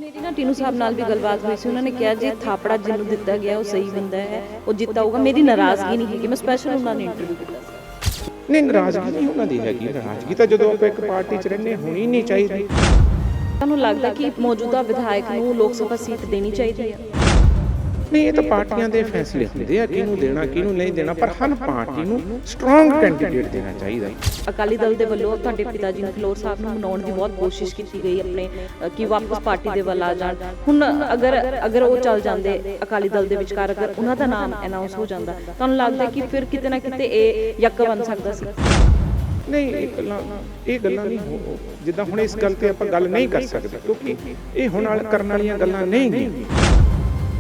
मेरी ना टीनू साहब नाल भी गलबात हुई सी। उन्होंने कहा जी थापड़ा जिन्होंने दिता गया वो सही बंदा है, वो जिता होगा। मेरी नाराज़गी नहीं है, मैं स्पैशल उन्होंने इंटरव्यू किया। नहीं, नाराज़गी नहीं ਉਹਨਾਂ ਦੀ ਹੈਗੀ। ਨਾਰਾਜ਼ਗੀ ਤਾਂ ਜਦੋਂ ਆਪਾਂ ਇੱਕ ਪਾਰਟੀ 'ਚ ਰਹਿੰਦੇ ਹੋਣੀ ਨਹੀਂ ਚਾਹੀਦੀ। ਤੁਹਾਨੂੰ ਲੱਗਦਾ ਕਿ ਮੌਜੂਦਾ ਵਿਧਾਇਕ ਨੂੰ ਲੋਕ ਸਭਾ ਸੀਟ ਦੇਣੀ ਚਾਹੀਦੀ ਹੈ? ਨਹੀਂ, ਇਹ ਤਾਂ ਪਾਰਟੀਆਂ ਦੇ ਫੈਸਲੇ ਹੁੰਦੇ ਆ ਕਿਹਨੂੰ ਦੇਣਾ ਕਿਹਨੂੰ ਨਹੀਂ ਦੇਣਾ, ਪਰ ਹਰ ਪਾਰਟੀ ਨੂੰ ਸਟਰੋਂਗ ਕੈਂਡੀਡੇਟ ਦੇਣਾ ਚਾਹੀਦਾ। ਅਕਾਲੀ ਦਲ ਦੇ ਵੱਲੋਂ ਤੁਹਾਡੇ ਪਿਤਾ ਜੀ ਨੂੰ ਫਲੋਰ ਸਾਹਿਬ ਨੂੰ ਮਨਾਉਣ ਦੀ ਬਹੁਤ ਕੋਸ਼ਿਸ਼ ਕੀਤੀ ਗਈ ਆਪਣੇ ਕਿ ਵਾਪਸ ਪਾਰਟੀ ਦੇ ਵੱਲ ਆ ਜਾਣ। ਹੁਣ ਅਗਰ ਉਹ ਚੱਲ ਜਾਂਦੇ ਅਕਾਲੀ ਦਲ ਦੇ ਵਿਚਕਾਰ, ਅਗਰ ਉਹਨਾਂ ਦਾ ਨਾਮ ਅਨਾਉਂਸ ਹੋ ਜਾਂਦਾ, ਤੁਹਾਨੂੰ ਲੱਗਦਾ ਕਿ ਫਿਰ ਕਿਤੇ ਨਾ ਕਿਤੇ ਇਹ ਯੱਕ ਬਣ ਸਕਦਾ ਸੀ? ਨਹੀਂ, ਇਹ ਗੱਲਾਂ ਨਹੀਂ ਜਿੱਦਾਂ ਹੁਣ ਇਸ ਗੱਲ ਤੇ ਆਪਾਂ ਗੱਲ ਨਹੀਂ ਕਰ ਸਕਦੇ, ਕਿਉਂਕਿ ਇਹ ਹੁਣ ਕਰਨ ਵਾਲੀਆਂ ਗੱਲਾਂ ਨਹੀਂ ਨੇ।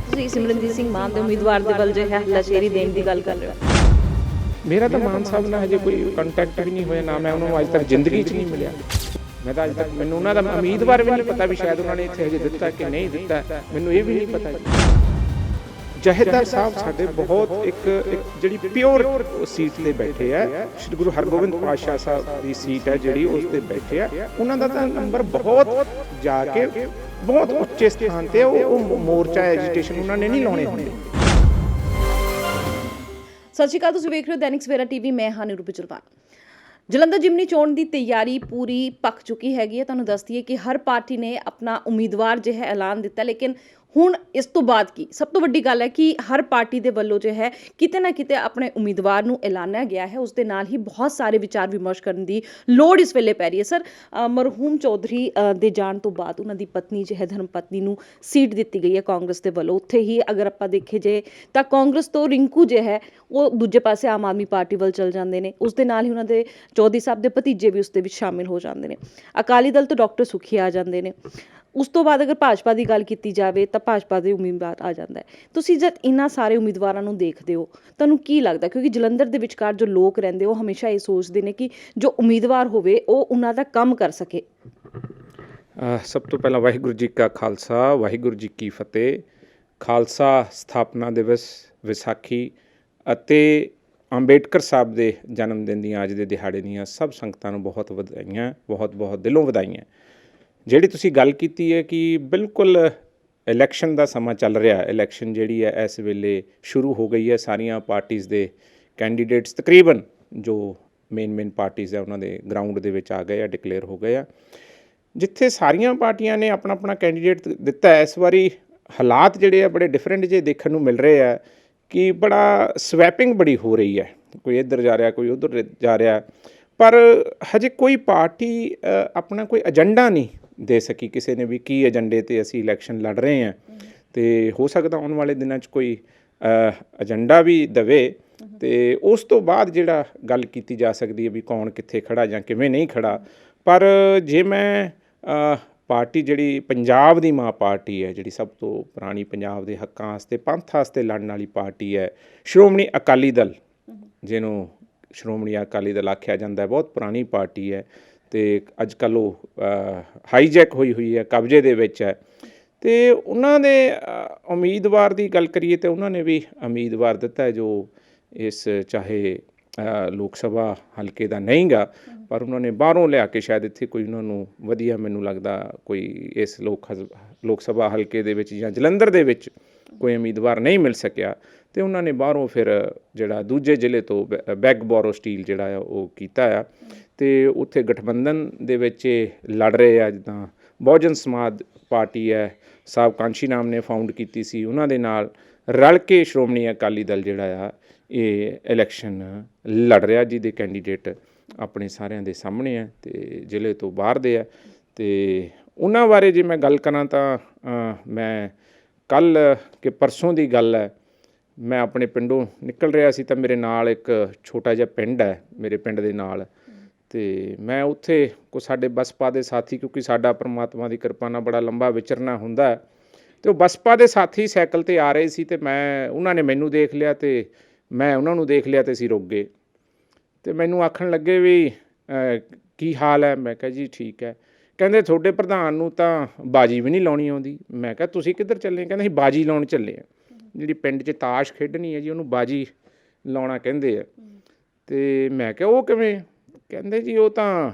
ਤੁਸੀਂ ਸਿਮਰਨਜੀਤ ਸਿੰਘ ਮਾਨ ਦੇ ਉਮੀਦਵਾਰ ਦੇ ਵੱਲ ਜੋ ਹੈ ਹੱਲਾਸ਼ੇਰੀ ਦੇਣ ਦੀ ਗੱਲ ਕਰ ਰਹੇ ਹੋ। ਮੇਰਾ ਤਾਂ ਮਾਨ ਸਾਹਿਬ ਨਾਲ ਹਜੇ ਕੋਈ ਕੰਟੈਕਟ ਵੀ ਨਹੀਂ ਹੋਇਆ, ਨਾ ਮੈਂ ਉਹਨਾਂ ਨੂੰ ਅੱਜ ਤੱਕ ਜ਼ਿੰਦਗੀ 'ਚ ਨਹੀਂ ਮਿਲਿਆ। ਮੈਂ ਤਾਂ ਅੱਜ ਤੱਕ ਮੈਨੂੰ ਉਹਨਾਂ ਦਾ ਉਮੀਦਵਾਰ ਵੀ ਨਹੀਂ ਪਤਾ ਵੀ ਸ਼ਾਇਦ ਉਹਨਾਂ ਨੇ ਇੱਥੇ ਹਜੇ ਦਿੱਤਾ ਕਿ ਨਹੀਂ ਦਿੱਤਾ, ਮੈਨੂੰ ਇਹ ਵੀ ਨਹੀਂ ਪਤਾ ਜੀ। ਜਹੇਦਾਰ ਸਾਹਿਬ ਸਾਡੇ ਬਹੁਤ ਇੱਕ ਜਿਹੜੀ ਪਿਓਰ ਸੀਟ 'ਤੇ ਬੈਠੇ ਆ, ਸ਼੍ਰੀ ਗੁਰੂ ਹਰਗੋਬਿੰਦ ਪਾਤਸ਼ਾਹ ਸਾਹਿਬ ਦੀ ਸੀਟ ਹੈ ਜਿਹੜੀ ਉਸ 'ਤੇ ਬੈਠੇ ਆ। ਉਹਨਾਂ ਦਾ ਤਾਂ ਨੰਬਰ ਬਹੁਤ ਜਾ ਕੇ ਬਹੁਤ ਉੱਚੇ ਸਥਾਨ 'ਤੇ ਉਹ ਮੋਰਚਾ ਐਜੀਟੇਸ਼ਨ ਉਹਨਾਂ ਨੇ ਨਹੀਂ ਲਾਉਣੇ ਹੁੰਦੇ। ਸਤਿ ਸ਼੍ਰੀ ਅਕਾਲ, ਤੁਸੀਂ ਵੇਖ ਰਹੇ ਹੋ ਦੈਨਿਕ ਸਵੇਰਾ ਟੀਵੀ। ਮੈਂ ਹਾਂ ਨਿਰੂਪ ਜਲਵਾਲ। ਜਲੰਧਰ ਜਿਮਨੀ ਚੋਣ ਦੀ ਤਿਆਰੀ ਪੂਰੀ ਪੱਕ ਚੁੱਕੀ ਹੈਗੀ ਹੈ। ਤੁਹਾਨੂੰ ਦੱਸ ਦਈਏ ਕਿ ਹਰ ਪਾਰਟੀ ਨੇ ਆਪਣਾ ਉਮੀਦਵਾਰ ਜੋ ਹੈ ਐਲਾਨ ਦਿੱਤਾ, ਲੇਕਿਨ ਹੁਣ ਇਸ ਤੋਂ ਬਾਅਦ ਕੀ ਸਭ ਤੋਂ ਵੱਡੀ ਗੱਲ ਹੈ ਕਿ ਹਰ ਪਾਰਟੀ ਦੇ ਵੱਲੋਂ ਜੋ ਹੈ ਕਿਤੇ ਨਾ ਕਿਤੇ ਆਪਣੇ ਉਮੀਦਵਾਰ ਨੂੰ ਐਲਾਨਿਆ ਗਿਆ ਹੈ। ਉਸ ਦੇ ਨਾਲ ਹੀ ਬਹੁਤ ਸਾਰੇ ਵਿਚਾਰ ਵਿਮਰਸ਼ ਕਰਨ ਦੀ ਲੋੜ ਇਸ ਵੇਲੇ ਪੈ ਰਹੀ ਹੈ। ਸਰ, ਮਰਹੂਮ ਚੌਧਰੀ ਦੇ ਜਾਣ ਤੋਂ ਬਾਅਦ ਉਹਨਾਂ ਦੀ ਪਤਨੀ ਜੋ ਹੈ ਧਰਮ ਪਤਨੀ ਨੂੰ ਸੀਟ ਦਿੱਤੀ ਗਈ ਹੈ ਕਾਂਗਰਸ ਦੇ ਵੱਲੋਂ। ਉੱਥੇ ਹੀ ਅਗਰ ਆਪਾਂ ਦੇਖੇ ਜੇ ਤਾਂ ਕਾਂਗਰਸ ਤੋਂ ਰਿੰਕੂ ਜੋ ਹੈ ਉਹ ਦੂਜੇ ਪਾਸੇ ਆਮ ਆਦਮੀ ਪਾਰਟੀ ਵੱਲ ਚਲ ਜਾਂਦੇ ਨੇ। ਉਸ ਦੇ ਨਾਲ ਹੀ ਉਹਨਾਂ ਦੇ ਚੌਧਰੀ ਸਾਹਿਬ ਦੇ ਭਤੀਜੇ ਵੀ ਉਸ ਦੇ ਵਿੱਚ ਸ਼ਾਮਿਲ ਹੋ ਜਾਂਦੇ ਨੇ। ਅਕਾਲੀ ਦਲ ਤੋਂ ਡਾਕਟਰ ਸੁਖੀ ਆ ਜਾਂਦੇ ਨੇ। ਉਸ ਤੋਂ ਬਾਅਦ ਅਗਰ ਭਾਜਪਾ ਦੀ ਗੱਲ ਕੀਤੀ ਜਾਵੇ ਤਾਂ ਭਾਜਪਾ ਦੇ ਉਮੀਦਵਾਰ ਆ ਜਾਂਦਾ ਹੈ। ਤੁਸੀਂ ਜਦ ਇਹਨਾਂ ਸਾਰੇ ਉਮੀਦਵਾਰਾਂ ਨੂੰ ਦੇਖਦੇ ਹੋ, ਤੁਹਾਨੂੰ ਕੀ ਲੱਗਦਾ? ਕਿਉਂਕਿ ਜਲੰਧਰ ਦੇ ਵਿਚਕਾਰ ਜੋ ਲੋਕ ਰਹਿੰਦੇ ਉਹ ਹਮੇਸ਼ਾ ਇਹ ਸੋਚਦੇ ਨੇ ਕਿ ਜੋ ਉਮੀਦਵਾਰ ਹੋਵੇ ਉਹ ਉਹਨਾਂ ਦਾ ਕੰਮ ਕਰ ਸਕੇ। ਸਭ ਤੋਂ ਪਹਿਲਾਂ ਵਾਹਿਗੁਰੂ ਜੀ ਕਾ ਖਾਲਸਾ, ਵਾਹਿਗੁਰੂ ਜੀ ਕੀ ਫਤਿਹ। ਖਾਲਸਾ ਸਥਾਪਨਾ ਦਿਵਸ, ਵਿਸਾਖੀ ਅਤੇ ਅੰਬੇਡਕਰ ਸਾਹਿਬ ਦੇ ਜਨਮ ਦਿਨ ਦੀਆਂ ਅੱਜ ਦੇ ਦਿਹਾੜੇ ਦੀਆਂ ਸਭ ਸੰਗਤਾਂ ਨੂੰ ਬਹੁਤ ਵਧਾਈਆਂ, ਬਹੁਤ ਬਹੁਤ ਦਿਲੋਂ ਵਧਾਈਆਂ। ਜਿਹੜੀ ਤੁਸੀਂ ਗੱਲ ਕੀਤੀ ਹੈ ਕਿ ਬਿਲਕੁਲ ਇਲੈਕਸ਼ਨ ਦਾ ਸਮਾਂ ਚੱਲ ਰਿਹਾ, ਇਲੈਕਸ਼ਨ ਜਿਹੜੀ ਹੈ ਇਸ ਵੇਲੇ ਸ਼ੁਰੂ ਹੋ ਗਈ ਹੈ। ਸਾਰੀਆਂ ਪਾਰਟੀਜ਼ ਦੇ ਕੈਂਡੀਡੇਟਸ ਤਕਰੀਬਨ ਜੋ ਮੇਨ ਪਾਰਟੀਜ਼ ਹੈ ਉਹਨਾਂ ਦੇ ਗਰਾਊਂਡ ਦੇ ਵਿੱਚ ਆ ਗਏ ਆ, ਡਿਕਲੇਅਰ ਹੋ ਗਏ ਆ। ਜਿੱਥੇ ਸਾਰੀਆਂ ਪਾਰਟੀਆਂ ਨੇ ਆਪਣਾ ਆਪਣਾ ਕੈਂਡੀਡੇਟ ਦਿੱਤਾ, ਇਸ ਵਾਰੀ ਹਾਲਾਤ ਜਿਹੜੇ ਆ ਬੜੇ ਡਿਫਰੈਂਟ ਜਿਹੇ ਦੇਖਣ ਨੂੰ ਮਿਲ ਰਹੇ ਆ ਕਿ ਬੜਾ ਸਵੈਪਿੰਗ ਬੜੀ ਹੋ ਰਹੀ ਹੈ। ਕੋਈ ਇੱਧਰ ਜਾ ਰਿਹਾ, ਕੋਈ ਉੱਧਰ ਜਾ ਰਿਹਾ, ਪਰ ਹਜੇ ਕੋਈ ਪਾਰਟੀ ਆਪਣਾ ਕੋਈ ਏਜੰਡਾ ਨਹੀਂ ਦੇ ਸਕੀ ਕਿਸੇ ਨੇ ਵੀ ਕੀ ਏਜੰਡੇ 'ਤੇ ਅਸੀਂ ਇਲੈਕਸ਼ਨ ਲੜ ਰਹੇ ਹਾਂ। ਅਤੇ ਹੋ ਸਕਦਾ ਆਉਣ ਵਾਲੇ ਦਿਨਾਂ 'ਚ ਕੋਈ ਏਜੰਡਾ ਵੀ ਦੇਵੇ ਅਤੇ ਉਸ ਤੋਂ ਬਾਅਦ ਜਿਹੜਾ ਗੱਲ ਕੀਤੀ ਜਾ ਸਕਦੀ ਹੈ ਵੀ ਕੌਣ ਕਿੱਥੇ ਖੜ੍ਹਾ ਜਾਂ ਕਿਵੇਂ ਨਹੀਂ ਖੜ੍ਹਾ। ਪਰ ਜੇ ਮੈਂ ਪਾਰਟੀ ਜਿਹੜੀ ਪੰਜਾਬ ਦੀ ਮਾਂ ਪਾਰਟੀ ਹੈ, ਜਿਹੜੀ ਸਭ ਤੋਂ ਪੁਰਾਣੀ ਪੰਜਾਬ ਦੇ ਹੱਕਾਂ ਵਾਸਤੇ ਪੰਥ ਵਾਸਤੇ ਲੜਨ ਵਾਲੀ ਪਾਰਟੀ ਹੈ, ਸ਼੍ਰੋਮਣੀ ਅਕਾਲੀ ਦਲ, ਜਿਹਨੂੰ ਸ਼੍ਰੋਮਣੀ ਅਕਾਲੀ ਦਲ ਆਖਿਆ ਜਾਂਦਾ, ਬਹੁਤ ਪੁਰਾਣੀ ਪਾਰਟੀ ਹੈ ਅਤੇ ਅੱਜ ਕੱਲ੍ਹ ਉਹ ਹਾਈਜੈਕ ਹੋਈ ਹੈ, ਕਬਜ਼ੇ ਦੇ ਵਿੱਚ ਹੈ। ਅਤੇ ਉਹਨਾਂ ਦੇ ਉਮੀਦਵਾਰ ਦੀ ਗੱਲ ਕਰੀਏ ਤਾਂ ਉਹਨਾਂ ਨੇ ਵੀ ਉਮੀਦਵਾਰ ਦਿੱਤਾ ਜੋ ਇਸ ਚਾਹੇ ਲੋਕ ਸਭਾ ਹਲਕੇ ਦਾ ਨਹੀਂ ਗਾ, ਪਰ ਉਹਨਾਂ ਨੇ ਬਾਹਰੋਂ ਲਿਆ ਕੇ ਸ਼ਾਇਦ ਇੱਥੇ ਕੋਈ ਉਹਨਾਂ ਨੂੰ ਵਧੀਆ, ਮੈਨੂੰ ਲੱਗਦਾ ਕੋਈ ਇਸ ਲੋਕ ਸਭਾ ਹਲਕੇ ਦੇ ਵਿੱਚ ਜਾਂ ਜਲੰਧਰ ਦੇ ਵਿੱਚ ਕੋਈ ਉਮੀਦਵਾਰ ਨਹੀਂ ਮਿਲ ਸਕਿਆ ਅਤੇ ਉਹਨਾਂ ਨੇ ਬਾਹਰੋਂ ਫਿਰ ਜਿਹੜਾ ਦੂਜੇ ਜ਼ਿਲ੍ਹੇ ਤੋਂ ਬੈਗ ਬੋਰੋ ਸਟੀਲ ਜਿਹੜਾ ਆ ਉਹ ਕੀਤਾ ਆ ਅਤੇ ਉੱਥੇ ਗਠਬੰਧਨ ਦੇ ਵਿੱਚ ਇਹ ਲੜ ਰਹੇ ਆ। ਜਿੱਦਾਂ ਬਹੁਜਨ ਸਮਾਜ ਪਾਰਟੀ ਹੈ, ਸਾਹਿਬ ਕਾਂਸ਼ੀ ਨਾਮ ਨੇ ਫਾਊਂਡ ਕੀਤੀ ਸੀ, ਉਹਨਾਂ ਦੇ ਨਾਲ ਰਲ ਕੇ ਸ਼੍ਰੋਮਣੀ ਅਕਾਲੀ ਦਲ ਜਿਹੜਾ ਆ ਇਹ ਇਲੈਕਸ਼ਨ ਲੜ ਰਿਹਾ, ਜਿਹਦੇ ਕੈਂਡੀਡੇਟ ਆਪਣੇ ਸਾਰਿਆਂ ਦੇ ਸਾਹਮਣੇ ਹੈ ਅਤੇ ਜ਼ਿਲ੍ਹੇ ਤੋਂ ਬਾਹਰ ਦੇ ਹੈ। ਅਤੇ ਉਹਨਾਂ ਬਾਰੇ ਜੇ ਮੈਂ ਗੱਲ ਕਰਾਂ ਤਾਂ ਮੈਂ ਕੱਲ੍ਹ ਕਿ ਪਰਸੋਂ ਦੀ ਗੱਲ ਹੈ, ਮੈਂ ਆਪਣੇ ਪਿੰਡੋਂ ਨਿਕਲ ਰਿਹਾ ਸੀ ਤਾਂ ਮੇਰੇ ਨਾਲ ਇੱਕ ਛੋਟਾ ਜਿਹਾ ਪਿੰਡ ਹੈ ਮੇਰੇ ਪਿੰਡ ਦੇ ਨਾਲ, ਅਤੇ ਮੈਂ ਉੱਥੇ ਸਾਡੇ ਬਸਪਾ ਦੇ ਸਾਥੀ, ਕਿਉਂਕਿ ਸਾਡਾ ਪਰਮਾਤਮਾ ਦੀ ਕਿਰਪਾ ਨਾਲ ਬੜਾ ਲੰਬਾ ਵਿਚਰਨਾ ਹੁੰਦਾ, ਅਤੇ ਉਹ ਬਸਪਾ ਦੇ ਸਾਥੀ ਸਾਈਕਲ 'ਤੇ ਆ ਰਹੇ ਸੀ ਅਤੇ ਉਹਨਾਂ ਨੇ ਮੈਨੂੰ ਦੇਖ ਲਿਆ ਅਤੇ ਮੈਂ ਉਹਨਾਂ ਨੂੰ ਦੇਖ ਲਿਆ ਅਤੇ ਅਸੀਂ ਰੁਕ ਗਏ ਅਤੇ ਮੈਨੂੰ ਆਖਣ ਲੱਗੇ ਵੀ ਕੀ ਹਾਲ ਹੈ? ਮੈਂ ਕਿਹਾ ਜੀ ਠੀਕ ਹੈ। ਕਹਿੰਦੇ ਤੁਹਾਡੇ ਪ੍ਰਧਾਨ ਨੂੰ ਤਾਂ ਬਾਜੀ ਵੀ ਨਹੀਂ ਲਾਉਣੀ ਆਉਂਦੀ। ਮੈਂ ਕਿਹਾ ਤੁਸੀਂ ਕਿੱਧਰ ਚੱਲੇ? ਕਹਿੰਦੇ ਅਸੀਂ ਬਾਜੀ ਲਾਉਣ ਚੱਲੇ ਹਾਂ, ਜਿਹੜੀ ਪਿੰਡ 'ਚ ਤਾਸ਼ ਖੇਡਣੀ ਹੈ ਜੀ ਉਹਨੂੰ ਬਾਜੀ ਲਾਉਣਾ ਕਹਿੰਦੇ ਆ। ਅਤੇ ਮੈਂ ਕਿਹਾ ਉਹ ਕਿਵੇਂ? ਕਹਿੰਦੇ ਜੀ ਉਹ ਤਾਂ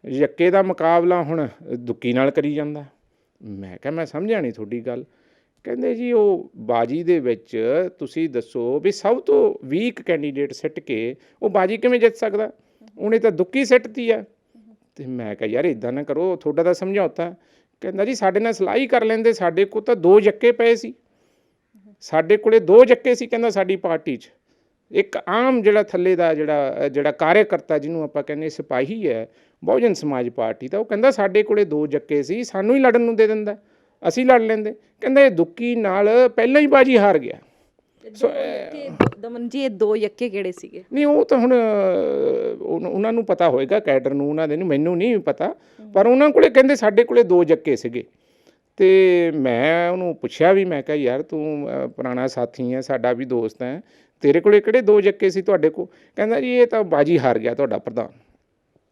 ਯੱਕੇ ਦਾ ਮੁਕਾਬਲਾ ਹੁਣ ਦੁੱਕੀ ਨਾਲ ਕਰੀ ਜਾਂਦਾ। ਮੈਂ ਕਿਹਾ ਮੈਂ ਸਮਝਿਆ ਨਹੀਂ ਤੁਹਾਡੀ ਗੱਲ। ਕਹਿੰਦੇ ਜੀ ਉਹ ਬਾਜੀ ਦੇ ਵਿੱਚ ਤੁਸੀਂ ਦੱਸੋ ਵੀ ਸਭ ਤੋਂ ਵੀਕ ਕੈਂਡੀਡੇਟ ਸਿੱਟ ਕੇ ਉਹ ਬਾਜੀ ਕਿਵੇਂ ਜਿੱਤ ਸਕਦਾ, ਉਹਨੇ ਤਾਂ ਦੁੱਕੀ ਸਿੱਟਤੀ ਆ। ਅਤੇ ਮੈਂ ਕਿਹਾ ਯਾਰ ਇੱਦਾਂ ਨਾ ਕਰੋ, ਤੁਹਾਡਾ ਤਾਂ ਸਮਝੌਤਾ। ਕਹਿੰਦਾ ਜੀ ਸਾਡੇ ਨਾਲ ਸਲਾਹ ਹੀ ਕਰ ਲੈਂਦੇ, ਸਾਡੇ ਕੋਲ ਤਾਂ 2 ਜੱਕੇ ਪਏ ਸੀ, ਸਾਡੇ ਕੋਲੇ 2 ਜੱਕੇ ਸੀ ਕਹਿੰਦਾ ਸਾਡੀ ਪਾਰਟੀ 'ਚ। ਇੱਕ ਆਮ ਜਿਹੜਾ ਥੱਲੇ ਦਾ ਜਿਹੜਾ ਕਾਰਿਆਕਰਤਾ ਜਿਹਨੂੰ ਆਪਾਂ ਕਹਿੰਦੇ ਸਿਪਾਹੀ ਹੈ ਬਹੁਜਨ ਸਮਾਜ ਪਾਰਟੀ ਦਾ, ਉਹ ਕਹਿੰਦਾ ਸਾਡੇ ਕੋਲੇ 2 ਜੱਕੇ ਸੀ, ਸਾਨੂੰ ਹੀ ਲੜਨ ਨੂੰ ਦੇ ਦਿੰਦਾ, ਅਸੀਂ ਲੜ ਲੈਂਦੇ। ਕਹਿੰਦਾ ਇਹ ਦੁੱਕੀ ਨਾਲ ਪਹਿਲਾਂ ਹੀ ਬਾਜੀ ਹਾਰ ਗਿਆ। ਸੋ ਦਮਨ ਜੀ ਇਹ 2 ਯੱਕੇ ਕਿਹੜੇ ਸੀਗੇ? ਨਹੀਂ ਉਹ ਤਾਂ ਹੁਣ ਉਹਨਾਂ ਨੂੰ ਪਤਾ ਹੋਏਗਾ, ਕੈਡਰ ਨੂੰ ਉਹਨਾਂ ਦੇ ਨੂੰ, ਮੈਨੂੰ ਨਹੀਂ ਪਤਾ, ਪਰ ਉਹਨਾਂ ਕੋਲੇ ਕਹਿੰਦੇ ਸਾਡੇ ਕੋਲੇ 2 ਜੱਕੇ ਸੀਗੇ। ਅਤੇ ਮੈਂ ਉਹਨੂੰ ਪੁੱਛਿਆ ਵੀ, ਮੈਂ ਕਿਹਾ ਯਾਰ ਤੂੰ ਪੁਰਾਣਾ ਸਾਥੀ ਹੈ, ਸਾਡਾ ਵੀ ਦੋਸਤ ਹੈ, ਤੇਰੇ ਕੋਲੇ ਕਿਹੜੇ 2 ਜੱਕੇ ਸੀ ਤੁਹਾਡੇ ਕੋਲ? ਕਹਿੰਦਾ ਜੀ ਇਹ ਤਾਂ ਬਾਜੀ ਹਾਰ ਗਿਆ ਤੁਹਾਡਾ ਪ੍ਰਧਾਨ,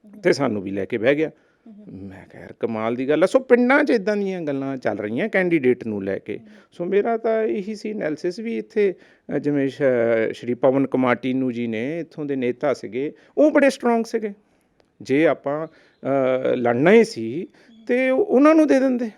ਅਤੇ ਸਾਨੂੰ ਵੀ ਲੈ ਕੇ ਬਹਿ ਗਿਆ। ਮੈਂ ਕਿਹਾ ਯਾਰ ਕਮਾਲ ਦੀ ਗੱਲ ਆ। ਸੋ ਪਿੰਡਾਂ 'ਚ ਇੱਦਾਂ ਦੀਆਂ ਗੱਲਾਂ ਚੱਲ ਰਹੀਆਂ ਕੈਂਡੀਡੇਟ ਨੂੰ ਲੈ ਕੇ। ਸੋ ਮੇਰਾ ਤਾਂ ਇਹੀ ਸੀ ਐਨਾਲਿਸਿਸ ਵੀ ਇੱਥੇ ਜਿਵੇਂ ਸ਼੍ਰੀ ਪਵਨ ਕਮਾਟੀਨੂ ਜੀ ਨੇ, ਇੱਥੋਂ ਦੇ ਨੇਤਾ ਸੀਗੇ, ਉਹ ਬੜੇ ਸਟਰੋਂਗ ਸੀਗੇ। ਜੇ ਆਪਾਂ ਲੜਨਾ ਹੀ ਸੀ ਅਤੇ ਉਹਨਾਂ ਨੂੰ ਦੇ ਦਿੰਦੇ।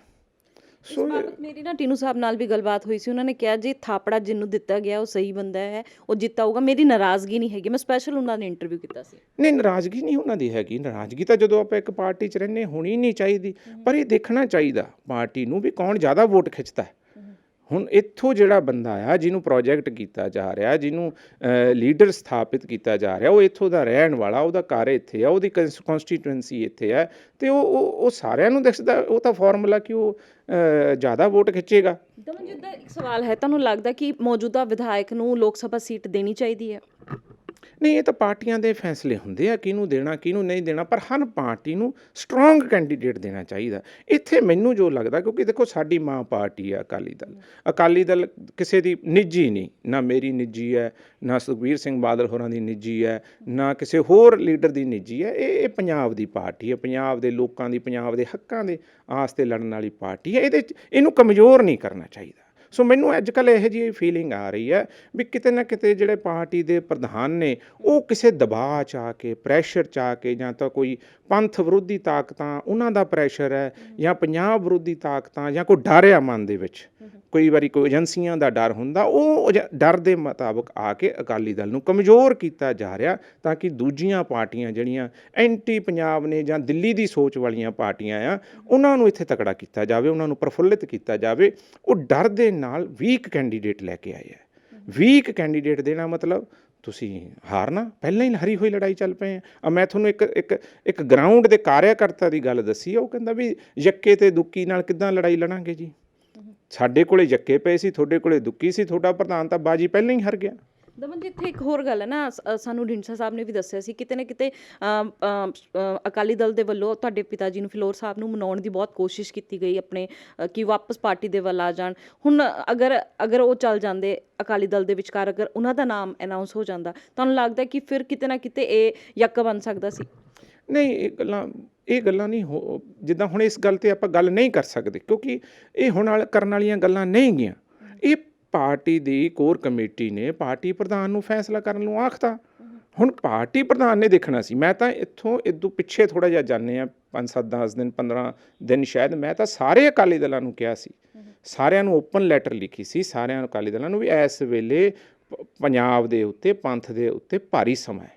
ਸੋ ਮੇਰੀ ਨਾ ਟੀਨੂ ਸਾਹਿਬ ਨਾਲ ਵੀ ਗੱਲਬਾਤ ਹੋਈ ਸੀ, ਉਹਨਾਂ ਨੇ ਕਿਹਾ ਜੀ ਥਾਪੜਾ ਜਿਹਨੂੰ ਦਿੱਤਾ ਗਿਆ ਉਹ ਸਹੀ ਬੰਦਾ ਹੈ, ਉਹ ਜਿੱਤਾਊਗਾ। ਮੇਰੀ ਨਾਰਾਜ਼ਗੀ ਨਹੀਂ ਹੈਗੀ, ਮੈਂ ਸਪੈਸ਼ਲ ਉਹਨਾਂ ਨੇ ਇੰਟਰਵਿਊ ਕੀਤਾ ਸੀ। ਨਹੀਂ ਨਾਰਾਜ਼ਗੀ ਨਹੀਂ ਉਹਨਾਂ ਦੀ ਹੈਗੀ, ਨਾਰਾਜ਼ਗੀ ਤਾਂ ਜਦੋਂ ਆਪਾਂ ਇੱਕ ਪਾਰਟੀ 'ਚ ਰਹਿੰਦੇ ਹੋਣੀ ਨਹੀਂ ਚਾਹੀਦੀ, ਪਰ ਇਹ ਦੇਖਣਾ ਚਾਹੀਦਾ ਪਾਰਟੀ ਨੂੰ ਵੀ ਕੌਣ ਜ਼ਿਆਦਾ ਵੋਟ ਖਿੱਚਦਾ। ਹੁਣ ਇੱਥੋਂ ਜਿਹੜਾ ਬੰਦਾ ਆ ਜਿਹਨੂੰ ਪ੍ਰੋਜੈਕਟ ਕੀਤਾ ਜਾ ਰਿਹਾ, ਜਿਹਨੂੰ ਲੀਡਰ ਸਥਾਪਿਤ ਕੀਤਾ ਜਾ ਰਿਹਾ, ਉਹ ਇੱਥੋਂ ਦਾ ਰਹਿਣ ਵਾਲਾ, ਉਹਦਾ ਘਰ ਇੱਥੇ ਆ, ਉਹਦੀ ਕੌਂਸਟੀਟੂਐਂਸੀ ਇੱਥੇ ਹੈ, ਅਤੇ ਉਹ ਸਾਰਿਆਂ ਨੂੰ ਦਿਖਦਾ। ਉਹ ਤਾਂ ਫਾਰਮੂਲਾ ਕਿ ਉਹ ਜ਼ਿਆਦਾ ਵੋਟ ਖਿੱਚੇਗਾ। ਦਮਨ ਜਿੱਦਾਂ ਇੱਕ ਸਵਾਲ ਹੈ, ਤੁਹਾਨੂੰ ਲੱਗਦਾ ਕਿ ਮੌਜੂਦਾ ਵਿਧਾਇਕ ਨੂੰ ਲੋਕ ਸਭਾ ਸੀਟ ਦੇਣੀ ਚਾਹੀਦੀ ਹੈ? ਨਹੀਂ ਇਹ ਤਾਂ ਪਾਰਟੀਆਂ ਦੇ ਫੈਸਲੇ ਹੁੰਦੇ ਆ ਕਿਹਨੂੰ ਦੇਣਾ ਕਿਹਨੂੰ ਨਹੀਂ ਦੇਣਾ, ਪਰ ਹਰ ਪਾਰਟੀ ਨੂੰ ਸਟਰੋਂਗ ਕੈਂਡੀਡੇਟ ਦੇਣਾ ਚਾਹੀਦਾ। ਇੱਥੇ ਮੈਨੂੰ ਜੋ ਲੱਗਦਾ, ਕਿਉਂਕਿ ਦੇਖੋ ਸਾਡੀ ਮਾਂ ਪਾਰਟੀ ਆ ਅਕਾਲੀ ਦਲ। ਅਕਾਲੀ ਦਲ ਕਿਸੇ ਦੀ ਨਿੱਜੀ ਨਹੀਂ, ਨਾ ਮੇਰੀ ਨਿੱਜੀ ਹੈ, ਨਾ ਸੁਖਬੀਰ ਸਿੰਘ ਬਾਦਲ ਹੋਰਾਂ ਦੀ ਨਿੱਜੀ ਹੈ, ਨਾ ਕਿਸੇ ਹੋਰ ਲੀਡਰ ਦੀ ਨਿੱਜੀ ਹੈ। ਇਹ ਪੰਜਾਬ ਦੀ ਪਾਰਟੀ ਹੈ, ਪੰਜਾਬ ਦੇ ਲੋਕਾਂ ਦੀ, ਪੰਜਾਬ ਦੇ ਹੱਕਾਂ ਦੇ ਆਸਤੇ ਲੜਨ ਵਾਲੀ ਪਾਰਟੀ ਹੈ। ਇਹਨੂੰ ਕਮਜ਼ੋਰ ਨਹੀਂ ਕਰਨਾ ਚਾਹੀਦਾ। ਸੋ ਮੈਨੂੰ ਅੱਜ ਕੱਲ੍ਹ ਇਹੋ ਜਿਹੀ ਫੀਲਿੰਗ ਆ ਰਹੀ ਹੈ ਵੀ ਕਿਤੇ ਨਾ ਕਿਤੇ ਜਿਹੜੇ ਪਾਰਟੀ ਦੇ ਪ੍ਰਧਾਨ ਨੇ ਉਹ ਕਿਸੇ ਦਬਾਅ 'ਚ ਆ ਕੇ, ਪ੍ਰੈਸ਼ਰ 'ਚ ਆ ਕੇ, ਜਾਂ ਤਾਂ ਕੋਈ ਪੰਥ ਵਿਰੋਧੀ ਤਾਕਤਾਂ ਉਹਨਾਂ ਦਾ ਪ੍ਰੈਸ਼ਰ ਹੈ, ਜਾਂ ਪੰਜਾਬ ਵਿਰੋਧੀ ਤਾਕਤਾਂ, ਜਾਂ ਕੋਈ ਡਰ ਆ ਮਨ ਦੇ ਵਿੱਚ, ਕਈ ਵਾਰੀ ਕੋਈ ਏਜੰਸੀਆਂ ਦਾ ਡਰ ਹੁੰਦਾ, ਉਹ ਡਰ ਦੇ ਮੁਤਾਬਕ ਆ ਕੇ ਅਕਾਲੀ ਦਲ ਨੂੰ ਕਮਜ਼ੋਰ ਕੀਤਾ ਜਾ ਰਿਹਾ, ਤਾਂ ਕਿ ਦੂਜੀਆਂ ਪਾਰਟੀਆਂ ਜਿਹੜੀਆਂ ਐਂਟੀ ਪੰਜਾਬ ਨੇ ਜਾਂ ਦਿੱਲੀ ਦੀ ਸੋਚ ਵਾਲੀਆਂ ਪਾਰਟੀਆਂ ਆ, ਉਹਨਾਂ ਨੂੰ ਇੱਥੇ ਤਕੜਾ ਕੀਤਾ ਜਾਵੇ, ਉਹਨਾਂ ਨੂੰ ਪ੍ਰਫੁੱਲਿਤ ਕੀਤਾ ਜਾਵੇ। ਉਹ ਡਰ ਦੇ ਨਾਲ ਵੀਕ ਕੈਂਡੀਡੇਟ ਲੈ ਕੇ ਆਏ ਆ। ਵੀਕ ਕੈਂਡੀਡੇਟ ਦੇਣਾ ਮਤਲਬ ਤੁਸੀਂ ਹਾਰਨਾ, ਪਹਿਲਾਂ ਹੀ ਹਰੀ ਹੋਈ ਲੜਾਈ ਚੱਲ ਪਏ ਆ। ਮੈਂ ਤੁਹਾਨੂੰ ਇੱਕ ਗਰਾਊਂਡ ਦੇ ਕਾਰਿਆਕਰਤਾ ਦੀ ਗੱਲ ਦੱਸੀ ਆ, ਉਹ ਕਹਿੰਦਾ ਵੀ ਜੱਕੇ ਤੇ ਦੁੱਕੀ ਨਾਲ ਕਿੱਦਾਂ ਲੜਾਈ ਲੜਾਂਗੇ ਜੀ, ਸਾਡੇ ਕੋਲੇ ਜੱਕੇ ਪਏ ਸੀ, ਤੁਹਾਡੇ ਕੋਲੇ ਦੁੱਕੀ ਸੀ, ਤੁਹਾਡਾ ਪ੍ਰਧਾਨ ਤਾਂ ਬਾਜੀ ਪਹਿਲਾਂ ਹੀ ਹਾਰ ਗਿਆ। ਦਮਨ ਜੀ ਇੱਥੇ ਇੱਕ ਹੋਰ ਗੱਲ ਹੈ ਨਾ, ਸਾਨੂੰ ਢੀਂਡਸਾ ਸਾਹਿਬ ਨੇ ਵੀ ਦੱਸਿਆ ਸੀ ਕਿਤੇ ਨਾ ਕਿਤੇ ਅਕਾਲੀ ਦਲ ਦੇ ਵੱਲੋਂ ਤੁਹਾਡੇ ਪਿਤਾ ਜੀ ਨੂੰ, ਫਿਲੌਰ ਸਾਹਿਬ ਨੂੰ ਮਨਾਉਣ ਦੀ ਬਹੁਤ ਕੋਸ਼ਿਸ਼ ਕੀਤੀ ਗਈ ਆਪਣੇ, ਕਿ ਵਾਪਸ ਪਾਰਟੀ ਦੇ ਵੱਲ ਆ ਜਾਣ। ਹੁਣ ਅਗਰ ਉਹ ਚੱਲ ਜਾਂਦੇ ਅਕਾਲੀ ਦਲ ਦੇ ਵਿਚਕਾਰ, ਅਗਰ ਉਹਨਾਂ ਦਾ ਨਾਮ ਅਨਾਊਂਸ ਹੋ ਜਾਂਦਾ, ਤੁਹਾਨੂੰ ਲੱਗਦਾ ਕਿ ਫਿਰ ਕਿਤੇ ਨਾ ਕਿਤੇ ਇਹ ਯੱਕ ਬਣ ਸਕਦਾ ਸੀ? ਨਹੀਂ ਇਹ ਗੱਲਾਂ ਨਹੀਂ ਜਿੱਦਾਂ ਹੁਣ ਇਸ ਗੱਲ 'ਤੇ ਆਪਾਂ ਗੱਲ ਨਹੀਂ ਕਰ ਸਕਦੇ, ਕਿਉਂਕਿ ਇਹ ਹੁਣ ਕਰਨ ਵਾਲੀਆਂ ਗੱਲਾਂ ਨਹੀਂ ਗੀਆਂ। ਇਹ ਪਾਰਟੀ ਦੀ ਕੋਰ ਕਮੇਟੀ ਨੇ ਪਾਰਟੀ ਪ੍ਰਧਾਨ ਨੂੰ ਫੈਸਲਾ ਕਰਨ ਨੂੰ ਆਖਤਾ। ਹੁਣ ਪਾਰਟੀ ਪ੍ਰਧਾਨ ਨੇ ਦੇਖਣਾ ਸੀ। ਮੈਂ ਤਾਂ ਇਦੋਂ ਪਿੱਛੇ ਥੋੜ੍ਹਾ ਜਿਹਾ ਜਾਂਦੇ ਹਾਂ, 5-7-10 ਦਿਨ 15 ਦਿਨ ਸ਼ਾਇਦ, ਮੈਂ ਤਾਂ ਸਾਰੇ ਅਕਾਲੀ ਦਲਾਂ ਨੂੰ ਕਿਹਾ ਸੀ, ਸਾਰਿਆਂ ਨੂੰ ਓਪਨ ਲੈਟਰ ਲਿਖੀ ਸੀ, ਸਾਰਿਆਂ ਅਕਾਲੀ ਦਲਾਂ ਨੂੰ, ਵੀ ਇਸ ਵੇਲੇ ਪੰਜਾਬ ਦੇ ਉੱਤੇ, ਪੰਥ ਦੇ ਉੱਤੇ ਭਾਰੀ ਸਮਾਂ ਹੈ।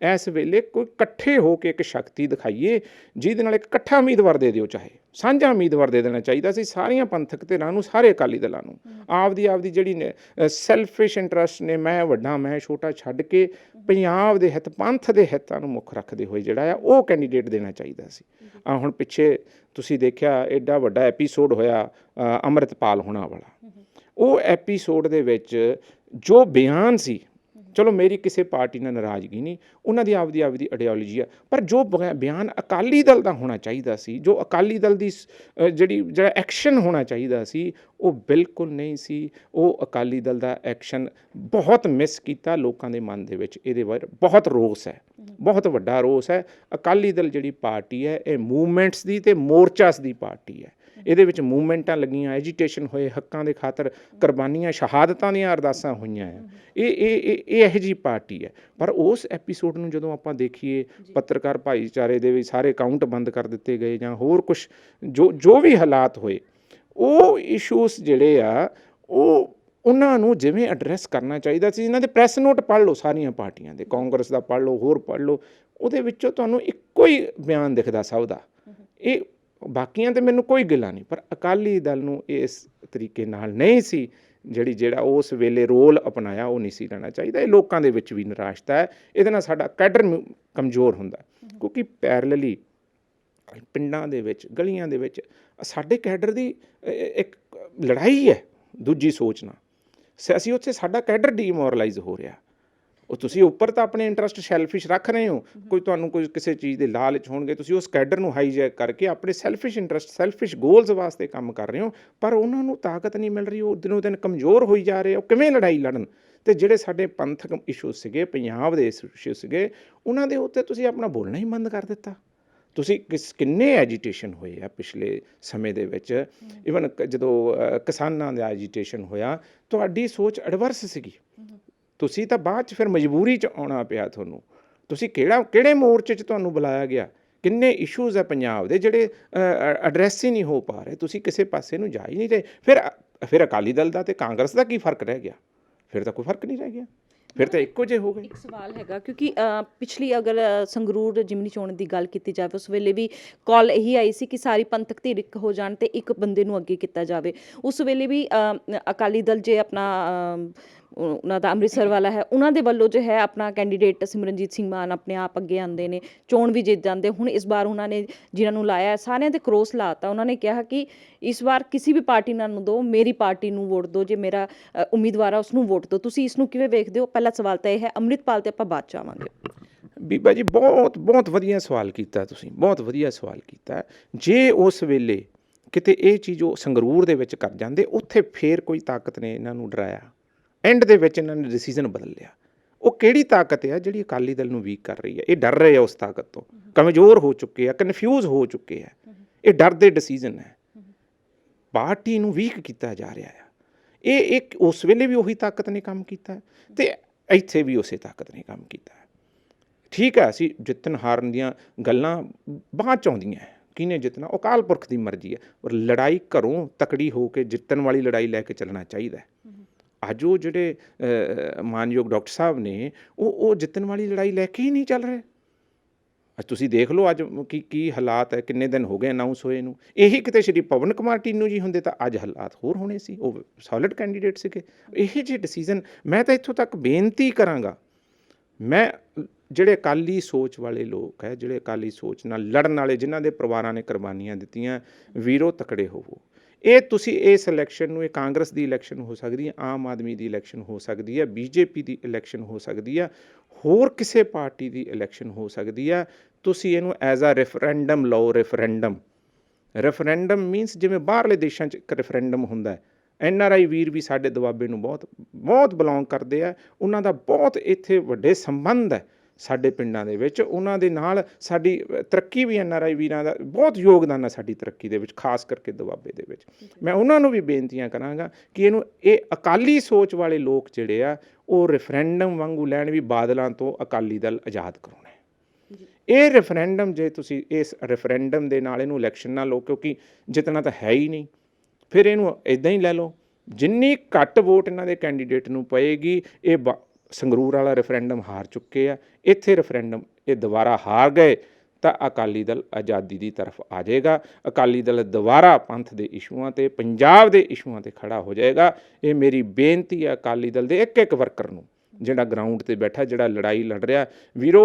ਇਸ ਵੇਲੇ ਕੋਈ ਇਕੱਠੇ ਹੋ ਕੇ ਇੱਕ ਸ਼ਕਤੀ ਦਿਖਾਈਏ ਜਿਹਦੇ ਨਾਲ ਇੱਕ ਇਕੱਠਾ ਉਮੀਦਵਾਰ ਦੇ ਦਿਓ, ਚਾਹੇ ਸਾਂਝਾ ਉਮੀਦਵਾਰ ਦੇ ਦੇਣਾ ਚਾਹੀਦਾ ਸੀ ਸਾਰੀਆਂ ਪੰਥਕ ਧਿਰਾਂ ਨੂੰ, ਸਾਰੇ ਅਕਾਲੀ ਦਲਾਂ ਨੂੰ। ਆਪਦੀ ਜਿਹੜੀ ਸੈਲਫਿਸ਼ ਇੰਟਰਸਟ ਨੇ, ਮੈਂ ਵੱਡਾ ਮੈਂ ਛੋਟਾ ਛੱਡ ਕੇ ਪੰਜਾਬ ਦੇ ਹਿੱਤ, ਪੰਥ ਦੇ ਹਿੱਤਾਂ ਨੂੰ ਮੁੱਖ ਰੱਖਦੇ ਹੋਏ ਜਿਹੜਾ ਆ ਉਹ ਕੈਂਡੀਡੇਟ ਦੇਣਾ ਚਾਹੀਦਾ ਸੀ। ਹੁਣ ਪਿੱਛੇ ਤੁਸੀਂ ਦੇਖਿਆ ਐਡਾ ਵੱਡਾ ਐਪੀਸੋਡ ਹੋਇਆ ਅੰਮ੍ਰਿਤਪਾਲ ਹੋਣਾ ਵਾਲਾ, ਉਹ ਐਪੀਸੋਡ ਦੇ ਵਿੱਚ ਜੋ ਬਿਆਨ ਸੀ, ਚਲੋ ਮੇਰੀ ਕਿਸੇ ਪਾਰਟੀ ਨਾਲ ਨਾਰਾਜ਼ਗੀ ਨਹੀਂ, ਉਹਨਾਂ ਦੀ ਆਪਦੀ ਆਈਡੀਓਲੋਜੀ ਆ, ਪਰ ਜੋ ਬਿਆਨ ਅਕਾਲੀ ਦਲ ਦਾ ਹੋਣਾ ਚਾਹੀਦਾ ਸੀ, ਜੋ ਅਕਾਲੀ ਦਲ ਦੀ ਜਿਹੜਾ ਐਕਸ਼ਨ ਹੋਣਾ ਚਾਹੀਦਾ ਸੀ, ਉਹ ਬਿਲਕੁਲ ਨਹੀਂ ਸੀ। ਉਹ ਅਕਾਲੀ ਦਲ ਦਾ ਐਕਸ਼ਨ ਬਹੁਤ ਮਿਸ ਕੀਤਾ। ਲੋਕਾਂ ਦੇ ਮਨ ਦੇ ਵਿੱਚ ਇਹਦੇ ਬਾਰੇ ਬਹੁਤ ਰੋਸ ਹੈ, ਬਹੁਤ ਵੱਡਾ ਰੋਸ ਹੈ। ਅਕਾਲੀ ਦਲ ਜਿਹੜੀ ਪਾਰਟੀ ਹੈ, ਇਹ ਮੂਵਮੈਂਟਸ ਦੀ ਅਤੇ ਮੋਰਚਾਸ ਦੀ ਪਾਰਟੀ ਹੈ। ਇਹਦੇ ਵਿੱਚ ਮੂਵਮੈਂਟਾਂ ਲੱਗੀਆਂ, ਐਜੀਟੇਸ਼ਨ ਹੋਏ, ਹੱਕਾਂ ਦੇ ਖਾਤਰ ਕੁਰਬਾਨੀਆਂ, ਸ਼ਹਾਦਤਾਂ ਦੀਆਂ ਅਰਦਾਸਾਂ ਹੋਈਆਂ ਆ। ਇਹ ਇਹੋ ਜਿਹੀ ਪਾਰਟੀ ਹੈ। ਪਰ ਉਸ ਐਪੀਸੋਡ ਨੂੰ ਜਦੋਂ ਆਪਾਂ ਦੇਖੀਏ, ਪੱਤਰਕਾਰ ਭਾਈਚਾਰੇ ਦੇ ਵੀ ਸਾਰੇ ਅਕਾਊਂਟ ਬੰਦ ਕਰ ਦਿੱਤੇ ਗਏ ਜਾਂ ਹੋਰ ਕੁਛ ਜੋ ਵੀ ਹਾਲਾਤ ਹੋਏ, ਉਹ ਇਸ਼ੂਸ ਜਿਹੜੇ ਆ ਉਹਨਾਂ ਨੂੰ ਜਿਵੇਂ ਐਡਰੈਸ ਕਰਨਾ ਚਾਹੀਦਾ ਸੀ। ਇਹਨਾਂ ਦੇ ਪ੍ਰੈਸ ਨੋਟ ਪੜ੍ਹ ਲਓ, ਸਾਰੀਆਂ ਪਾਰਟੀਆਂ ਦੇ, ਕਾਂਗਰਸ ਦਾ ਪੜ੍ਹ ਲਓ, ਹੋਰ ਪੜ੍ਹ ਲਓ, ਉਹਦੇ ਵਿੱਚੋਂ ਤੁਹਾਨੂੰ ਇੱਕੋ ਹੀ ਬਿਆਨ ਦਿਖਦਾ ਸਭ ਦਾ। ਇਹ ਬਾਕੀਆਂ ਤੇ ਮੈਨੂੰ ਕੋਈ ਗਿਲਾ ਨਹੀਂ, ਪਰ ਅਕਾਲੀ ਦਲ ਨੂੰ ਇਸ ਤਰੀਕੇ ਨਾਲ ਨਹੀਂ ਸੀ ਜਿਹੜਾ ਉਸ ਵੇਲੇ ਰੋਲ ਅਪਣਾਇਆ, ਉਹ ਨਹੀਂ ਸੀ ਲੈਣਾ ਚਾਹੀਦਾ। ਇਹ ਲੋਕਾਂ ਦੇ ਵਿੱਚ ਵੀ ਨਿਰਾਸ਼ਤਾ ਹੈ। ਇਹਦੇ ਨਾਲ ਸਾਡਾ ਕੈਡਰ ਕਮਜ਼ੋਰ ਹੁੰਦਾ, ਕਿਉਂਕਿ ਪੈਰਲਲੀ ਪਿੰਡਾਂ ਦੇ ਵਿੱਚ, ਗਲੀਆਂ ਦੇ ਵਿੱਚ ਸਾਡੇ ਕੈਡਰ ਦੀ ਇੱਕ ਲੜਾਈ ਹੈ ਦੂਜੀ ਸੋਚ ਨਾਲ। ਅਸੀਂ ਉੱਥੇ ਸਾਡਾ ਕੈਡਰ ਡੀਮੋਰਲਾਈਜ਼ ਹੋ ਰਿਹਾ। ਉਹ ਤੁਸੀਂ ਉੱਪਰ ਤਾਂ ਆਪਣੇ ਇੰਟਰਸਟ ਸੈਲਫਿਸ਼ ਰੱਖ ਰਹੇ ਹੋ, ਤੁਹਾਨੂੰ ਕੋਈ ਕਿਸੇ ਚੀਜ਼ ਦੇ ਲਾਲਚ ਹੋਣਗੇ, ਤੁਸੀਂ ਉਸ ਕੈਡਰ ਨੂੰ ਹਾਈਜੈਕ ਕਰਕੇ ਆਪਣੇ ਸੈਲਫਿਸ਼ ਇੰਟਰਸਟ, ਸੈਲਫਿਸ਼ ਗੋਲਸ ਵਾਸਤੇ ਕੰਮ ਕਰ ਰਹੇ ਹੋ, ਪਰ ਉਹਨਾਂ ਨੂੰ ਤਾਕਤ ਨਹੀਂ ਮਿਲ ਰਹੀ। ਉਹ ਦਿਨੋਂ ਦਿਨ ਕਮਜ਼ੋਰ ਹੋਈ ਜਾ ਰਹੇ। ਉਹ ਕਿਵੇਂ ਲੜਾਈ ਲੜਨ? ਅਤੇ ਜਿਹੜੇ ਸਾਡੇ ਪੰਥਕ ਇਸ਼ੂ ਸੀਗੇ, ਪੰਜਾਬ ਦੇ ਇਸ਼ੂ ਸੀਗੇ, ਉਹਨਾਂ ਦੇ ਉੱਤੇ ਤੁਸੀਂ ਆਪਣਾ ਬੋਲਣਾ ਹੀ ਬੰਦ ਕਰ ਦਿੱਤਾ। ਤੁਸੀਂ ਕਿੰਨੇ ਐਜੀਟੇਸ਼ਨ ਹੋਏ ਆ ਪਿਛਲੇ ਸਮੇਂ ਦੇ ਵਿੱਚ। ਈਵਨ ਜਦੋਂ ਕਿਸਾਨਾਂ ਦਾ ਐਜੀਟੇਸ਼ਨ ਹੋਇਆ, ਤੁਹਾਡੀ ਸੋਚ ਐਡਵਰਸ ਸੀਗੀ। ਤੁਸੀਂ ਤਾਂ ਬਾਅਦ 'ਚ ਫਿਰ ਮਜਬੂਰੀ 'ਚ ਆਉਣਾ ਪਿਆ ਤੁਹਾਨੂੰ। ਤੁਸੀਂ ਕਿਹੜੇ ਮੋਰਚੇ 'ਚ ਤੁਹਾਨੂੰ ਬੁਲਾਇਆ ਗਿਆ? ਕਿੰਨੇ ਇਸ਼ੂਜ਼ ਆ ਪੰਜਾਬ ਦੇ ਜਿਹੜੇ ਐਡਰੈਸ ਹੀ ਨਹੀਂ ਹੋ ਪਾ ਰਹੇ। ਤੁਸੀਂ ਕਿਸੇ ਪਾਸੇ ਨੂੰ ਜਾ ਹੀ ਨਹੀਂ ਰਹੇ। ਫਿਰ ਅਕਾਲੀ ਦਲ ਦਾ ਅਤੇ ਕਾਂਗਰਸ ਦਾ ਕੀ ਫਰਕ ਰਹਿ ਗਿਆ? ਫਿਰ ਤਾਂ ਕੋਈ ਫਰਕ ਨਹੀਂ ਰਹਿ ਗਿਆ, ਫਿਰ ਤਾਂ ਇੱਕੋ ਜਿਹੇ ਹੋ ਗਏ। ਇੱਕ ਸਵਾਲ ਹੈਗਾ, ਕਿਉਂਕਿ ਪਿਛਲੀ ਅਗਰ ਸੰਗਰੂਰ ਜਿਮਨੀ ਚੋਣ ਦੀ ਗੱਲ ਕੀਤੀ ਜਾਵੇ, ਉਸ ਵੇਲੇ ਵੀ ਕਾਲ ਇਹੀ ਆਈ ਸੀ ਕਿ ਸਾਰੀ ਪੰਥਕ ਧਿਰ ਇੱਕ ਹੋ ਜਾਣ ਅਤੇ ਇੱਕ ਬੰਦੇ ਨੂੰ ਅੱਗੇ ਕੀਤਾ ਜਾਵੇ। ਉਸ ਵੇਲੇ ਵੀ ਅਕਾਲੀ ਦਲ ਜੇ ਆਪਣਾ ਉਹਨਾਂ ਦਾ ਅੰਮ੍ਰਿਤਸਰ ਵਾਲਾ ਹੈ, ਉਹਨਾਂ ਦੇ ਵੱਲੋਂ ਜੋ ਹੈ ਆਪਣਾ ਕੈਂਡੀਡੇਟ ਸਿਮਰਨਜੀਤ ਸਿੰਘ ਮਾਨ ਆਪਣੇ ਆਪ ਅੱਗੇ ਆਉਂਦੇ ਨੇ, ਚੋਣ ਵੀ ਜਿੱਤ ਜਾਂਦੇ। ਹੁਣ ਇਸ ਵਾਰ ਉਹਨਾਂ ਨੇ ਜਿਨ੍ਹਾਂ ਨੂੰ ਲਾਇਆ, ਸਾਰਿਆਂ ਦੇ ਕਰੋਸ ਲਾਤਾ। ਉਹਨਾਂ ਨੇ ਕਿਹਾ ਕਿ ਇਸ ਵਾਰ ਕਿਸੇ ਵੀ ਪਾਰਟੀ ਨਾਲ ਨੂੰ ਦਿਓ, ਮੇਰੀ ਪਾਰਟੀ ਨੂੰ ਵੋਟ ਦਿਓ, ਜੇ ਮੇਰਾ ਉਮੀਦਵਾਰ ਆ ਉਸ ਨੂੰ ਵੋਟ ਦਿਓ। ਤੁਸੀਂ ਇਸ ਨੂੰ ਕਿਵੇਂ ਵੇਖਦੇ ਹੋ? ਪਹਿਲਾ ਸਵਾਲ ਤਾਂ ਇਹ ਹੈ। ਅੰਮ੍ਰਿਤਪਾਲ ਤੇ ਆਪਾਂ ਬਾਅਦ 'ਚ ਆਵਾਂਗੇ। ਬੀਬਾ ਜੀ, ਬਹੁਤ ਵਧੀਆ ਸਵਾਲ ਕੀਤਾ ਤੁਸੀਂ, ਬਹੁਤ ਵਧੀਆ ਸਵਾਲ ਕੀਤਾ। ਜੇ ਉਸ ਵੇਲੇ ਕਿਤੇ ਇਹ ਚੀਜ਼ ਉਹ ਸੰਗਰੂਰ ਦੇ ਵਿੱਚ ਕਰ ਜਾਂਦੇ, ਉੱਥੇ ਫੇਰ ਕੋਈ ਤਾਕਤ ਨੇ ਇਹਨਾਂ ਨੂੰ ਡਰਾਇਆ। ਐਂਡ ਦੇ ਵਿੱਚ ਇਹਨਾਂ ਨੇ ਡਿਸੀਜ਼ਨ ਬਦਲ ਲਿਆ। ਉਹ ਕਿਹੜੀ ਤਾਕਤ ਹੈ ਜਿਹੜੀ ਅਕਾਲੀ ਦਲ ਨੂੰ ਵੀਕ ਕਰ ਰਹੀ ਹੈ? ਇਹ ਡਰ ਰਹੇ ਆ ਉਸ ਤਾਕਤ ਤੋਂ, ਕਮਜ਼ੋਰ ਹੋ ਚੁੱਕੇ ਆ, ਕਨਫਿਊਜ਼ ਹੋ ਚੁੱਕੇ ਆ। ਇਹ ਡਰ ਦੇ ਡਿਸੀਜ਼ਨ ਹੈ। ਪਾਰਟੀ ਨੂੰ ਵੀਕ ਕੀਤਾ ਜਾ ਰਿਹਾ ਆ। ਇਹ ਉਸ ਵੇਲੇ ਵੀ ਉਹੀ ਤਾਕਤ ਨੇ ਕੰਮ ਕੀਤਾ ਅਤੇ ਇੱਥੇ ਵੀ ਉਸੇ ਤਾਕਤ ਨੇ ਕੰਮ ਕੀਤਾ। ਠੀਕ ਹੈ, ਅਸੀਂ ਜਿੱਤਣ ਹਾਰਨ ਦੀਆਂ ਗੱਲਾਂ ਬਾਅਦ 'ਚ ਆਉਂਦੀਆਂ। ਕਿਹਨੇ ਜਿੱਤਣਾ? ਅਕਾਲ ਪੁਰਖ ਦੀ ਮਰਜ਼ੀ ਹੈ। ਔਰ ਲੜਾਈ ਘਰੋਂ ਤਕੜੀ ਹੋ ਕੇ ਜਿੱਤਣ ਵਾਲੀ ਲੜਾਈ ਲੈ ਕੇ ਚੱਲਣਾ ਚਾਹੀਦਾ। ਅੱਜ ਉਹ ਜਿਹੜੇ ਮਾਨਯੋਗ ਡਾਕਟਰ ਸਾਹਿਬ ਨੇ, ਉਹ ਜਿੱਤਣ ਵਾਲੀ ਲੜਾਈ ਲੈ ਕੇ ਹੀ ਨਹੀਂ ਚੱਲ ਰਹੇ। ਅੱਜ ਤੁਸੀਂ ਦੇਖ ਲਓ ਅੱਜ ਕੀ ਹਾਲਾਤ ਹੈ। ਕਿੰਨੇ ਦਿਨ ਹੋ ਗਏ ਅਨਾਊਂਸ ਹੋਏ ਨੂੰ। ਇਹੀ ਕਿਤੇ ਸ਼੍ਰੀ ਪਵਨ ਕੁਮਾਰ ਟੀਨੂ ਜੀ ਹੁੰਦੇ ਤਾਂ ਅੱਜ ਹਾਲਾਤ ਹੋਰ ਹੋਣੇ ਸੀ। ਉਹ ਸੋਲਿਡ ਕੈਂਡੀਡੇਟ ਸੀਗੇ। ਇਹ ਜਿਹੇ ਡਿਸੀਜ਼ਨ, ਮੈਂ ਤਾਂ ਇੱਥੋਂ ਤੱਕ ਬੇਨਤੀ ਕਰਾਂਗਾ, ਮੈਂ ਜਿਹੜੇ ਅਕਾਲੀ ਸੋਚ ਵਾਲੇ ਲੋਕ ਹੈ, ਜਿਹੜੇ ਅਕਾਲੀ ਸੋਚ ਨਾਲ ਲੜਨ ਵਾਲੇ, ਜਿਨ੍ਹਾਂ ਦੇ ਪਰਿਵਾਰਾਂ ਨੇ ਕੁਰਬਾਨੀਆਂ ਦਿੱਤੀਆਂ, ਵੀਰੋ ਤਕੜੇ ਹੋਵੋ। ਇਹ ਤੁਸੀਂ ਇਸ ਇਲੈਕਸ਼ਨ ਨੂੰ, ਇਹ ਕਾਂਗਰਸ ਦੀ ਇਲੈਕਸ਼ਨ ਹੋ ਸਕਦੀ ਹੈ, ਆਮ ਆਦਮੀ ਦੀ ਇਲੈਕਸ਼ਨ ਹੋ ਸਕਦੀ ਹੈ, ਬੀਜੇਪੀ ਦੀ ਇਲੈਕਸ਼ਨ ਹੋ ਸਕਦੀ ਹੈ, ਹੋਰ ਕਿਸੇ ਪਾਰਟੀ ਦੀ ਇਲੈਕਸ਼ਨ ਹੋ ਸਕਦੀ ਹੈ। ਤੁਸੀਂ ਇਹਨੂੰ ਐਜ਼ ਆ ਰੈਫਰੈਂਡਮ ਲਓ। ਰੈਫਰੈਂਡਮ ਮੀਨਸ ਜਿਵੇਂ ਬਾਹਰਲੇ ਦੇਸ਼ਾਂ 'ਚ ਇੱਕ ਰੈਫਰੈਂਡਮ ਹੁੰਦਾ। NRI ਵੀਰ ਵੀ ਸਾਡੇ ਦੁਆਬੇ ਨੂੰ ਬਹੁਤ ਬਿਲੋਂਗ ਕਰਦੇ ਆ। ਉਹਨਾਂ ਦਾ ਬਹੁਤ ਇੱਥੇ ਵੱਡੇ ਸੰਬੰਧ ਹੈ ਸਾਡੇ ਪਿੰਡਾਂ ਦੇ ਵਿੱਚ। ਉਹਨਾਂ ਦੇ ਨਾਲ ਸਾਡੀ ਤਰੱਕੀ ਵੀ, NRI ਵੀਰਾਂ ਦਾ ਬਹੁਤ ਯੋਗਦਾਨ ਹੈ ਸਾਡੀ ਤਰੱਕੀ ਦੇ ਵਿੱਚ, ਖਾਸ ਕਰਕੇ ਦੁਆਬੇ ਦੇ ਵਿੱਚ। ਮੈਂ ਉਹਨਾਂ ਨੂੰ ਵੀ ਬੇਨਤੀਆਂ ਕਰਾਂਗਾ ਕਿ ਇਹ ਅਕਾਲੀ ਸੋਚ ਵਾਲੇ ਲੋਕ ਜਿਹੜੇ ਆ, ਉਹ ਰੈਫਰੈਂਡਮ ਵਾਂਗੂ ਲੈਣ ਵੀ ਬਾਦਲਾਂ ਤੋਂ ਅਕਾਲੀ ਦਲ ਆਜ਼ਾਦ ਕਰਾਉਣਾ। ਇਹ ਰੈਫਰੈਂਡਮ, ਜੇ ਤੁਸੀਂ ਇਸ ਰੈਫਰੈਂਡਮ ਦੇ ਨਾਲ ਇਹਨੂੰ ਇਲੈਕਸ਼ਨ ਨਾ ਲਓ, ਕਿਉਂਕਿ ਜਿੱਤਣਾ ਤਾਂ ਹੈ ਹੀ ਨਹੀਂ, ਫਿਰ ਇਹਨੂੰ ਇੱਦਾਂ ਹੀ ਲੈ ਲਓ। ਜਿੰਨੀ ਘੱਟ ਵੋਟ ਇਹਨਾਂ ਦੇ ਕੈਂਡੀਡੇਟ ਨੂੰ ਪਏਗੀ, ਇਹ ਸੰਗਰੂਰ ਵਾਲਾ ਰੈਫਰੈਂਡਮ ਹਾਰ ਚੁੱਕੇ ਆ, ਇੱਥੇ ਰੈਫਰੈਂਡਮ ਇਹ ਦੁਬਾਰਾ ਹਾਰ ਗਏ ਤਾਂ ਅਕਾਲੀ ਦਲ ਆਜ਼ਾਦੀ ਦੀ ਤਰਫ ਆ ਜਾਏਗਾ। ਅਕਾਲੀ ਦਲ ਦੁਬਾਰਾ ਪੰਥ ਦੇ ਇਸ਼ੂਆਂ 'ਤੇ, ਪੰਜਾਬ ਦੇ ਇਸ਼ੂਆਂ 'ਤੇ ਖੜਾ ਹੋ ਜਾਏਗਾ। ਇਹ ਮੇਰੀ ਬੇਨਤੀ ਹੈ ਅਕਾਲੀ ਦਲ ਦੇ ਇੱਕ ਵਰਕਰ ਨੂੰ, ਜਿਹੜਾ ਗਰਾਊਂਡ 'ਤੇ ਬੈਠਾ, ਜਿਹੜਾ ਲੜਾਈ ਲੜ ਰਿਹਾ। ਵੀਰੋ,